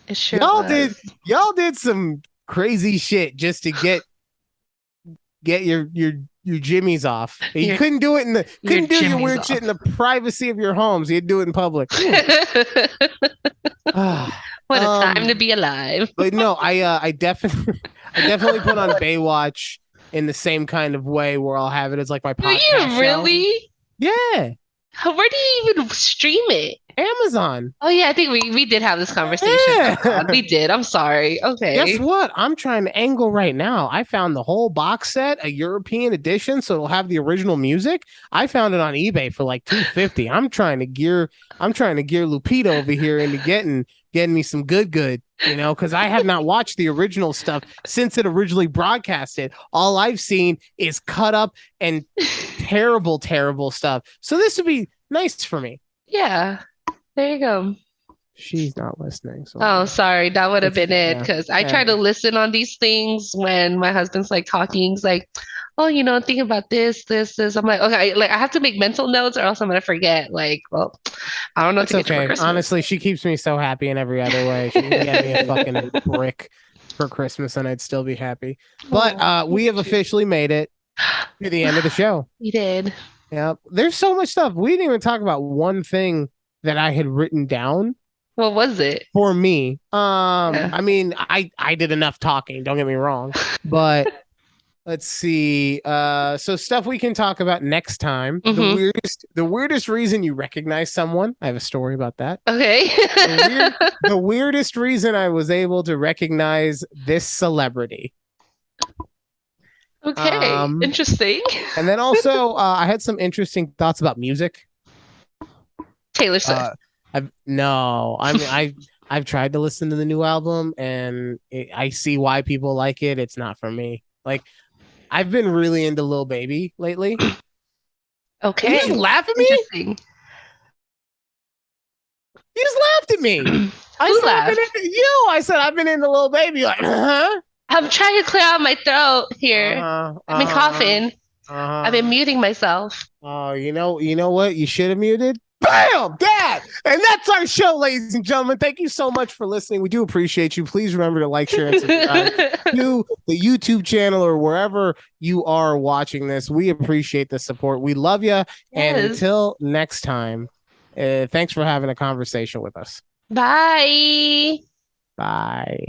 [SPEAKER 2] It sure
[SPEAKER 1] Y'all
[SPEAKER 2] was.
[SPEAKER 1] Y'all did some crazy shit just to get your jimmies off. You
[SPEAKER 2] Your-
[SPEAKER 1] couldn't do it couldn't do your
[SPEAKER 2] jimmies
[SPEAKER 1] weird
[SPEAKER 2] off.
[SPEAKER 1] shit in the privacy of your homes. You'd do it in public. Ah.
[SPEAKER 2] What a time to be alive.
[SPEAKER 1] But no, I definitely put on Baywatch in the same kind of way where I'll have it as like my
[SPEAKER 2] Do
[SPEAKER 1] podcast
[SPEAKER 2] you
[SPEAKER 1] show.
[SPEAKER 2] really?
[SPEAKER 1] Yeah,
[SPEAKER 2] Where do you even stream it?
[SPEAKER 1] Amazon.
[SPEAKER 2] Oh yeah, I think we did have this conversation.
[SPEAKER 1] Yeah.
[SPEAKER 2] Oh, God, we did. I'm sorry. Okay.
[SPEAKER 1] Guess what? I'm trying to angle right now. I found the whole box set, a European edition, so it'll have the original music. I found it on eBay for like $250. I'm trying to gear Lupita over here into getting me some good, because I have not watched the original stuff since it originally broadcasted. All I've seen is cut up and terrible, terrible stuff. So this would be nice for me.
[SPEAKER 2] Yeah. There you go.
[SPEAKER 1] She's not listening. So
[SPEAKER 2] Oh, sorry. That would have been it.
[SPEAKER 1] Yeah.
[SPEAKER 2] Because I
[SPEAKER 1] Yeah.
[SPEAKER 2] try to listen on these things when my husband's like talking. He's like, oh, think about this. I'm like, okay, like I have to make mental notes or else I'm gonna forget. Like, well, I don't know what
[SPEAKER 1] It's
[SPEAKER 2] to get you for
[SPEAKER 1] okay.
[SPEAKER 2] Christmas.
[SPEAKER 1] Honestly, she keeps me so happy in every other way. She can get me a fucking brick. for Christmas, and I'd still be happy. But
[SPEAKER 2] Oh,
[SPEAKER 1] we
[SPEAKER 2] me
[SPEAKER 1] have
[SPEAKER 2] too.
[SPEAKER 1] officially made it to the end of the show.
[SPEAKER 2] We did.
[SPEAKER 1] Yeah, there's so much stuff. We didn't even talk about one thing that I had written down
[SPEAKER 2] What was it?
[SPEAKER 1] for me.
[SPEAKER 2] Yeah.
[SPEAKER 1] I mean, I did enough talking. Don't get me wrong, but let's see. So stuff we can talk about next time.
[SPEAKER 2] Mm-hmm.
[SPEAKER 1] The weirdest reason you recognize someone. I have a story about that.
[SPEAKER 2] Okay.
[SPEAKER 1] The weirdest reason I was able to recognize this celebrity.
[SPEAKER 2] Okay.
[SPEAKER 1] Um,
[SPEAKER 2] Interesting.
[SPEAKER 1] and then also I had some interesting thoughts about music.
[SPEAKER 2] Taylor Swift.
[SPEAKER 1] Uh, I've no, I mean I've tried to listen to the new album and I see why people like it. It's not for me. Like I've been really into Lil Baby lately. And you just
[SPEAKER 2] Okay.
[SPEAKER 1] laugh at me?
[SPEAKER 2] Interesting.
[SPEAKER 1] You just laughed at me. I
[SPEAKER 2] Who
[SPEAKER 1] said I've been
[SPEAKER 2] laughed?
[SPEAKER 1] into you. I said I've been into Lil Baby. Like, huh?
[SPEAKER 2] I'm trying to clear out my throat here.
[SPEAKER 1] Uh-huh.
[SPEAKER 2] I've been
[SPEAKER 1] Uh-huh.
[SPEAKER 2] coughing. I've been
[SPEAKER 1] Uh-huh.
[SPEAKER 2] muting myself.
[SPEAKER 1] Oh, you know what? You should have muted. Bam! Dad! And that's our show, ladies and gentlemen. Thank you so much for listening. We do appreciate you. Please remember to like, share, and subscribe to the YouTube channel or wherever you are watching this. We appreciate the support. We love you. And
[SPEAKER 2] Yes.
[SPEAKER 1] until next time, thanks for having a conversation with us.
[SPEAKER 2] Bye.
[SPEAKER 1] Bye.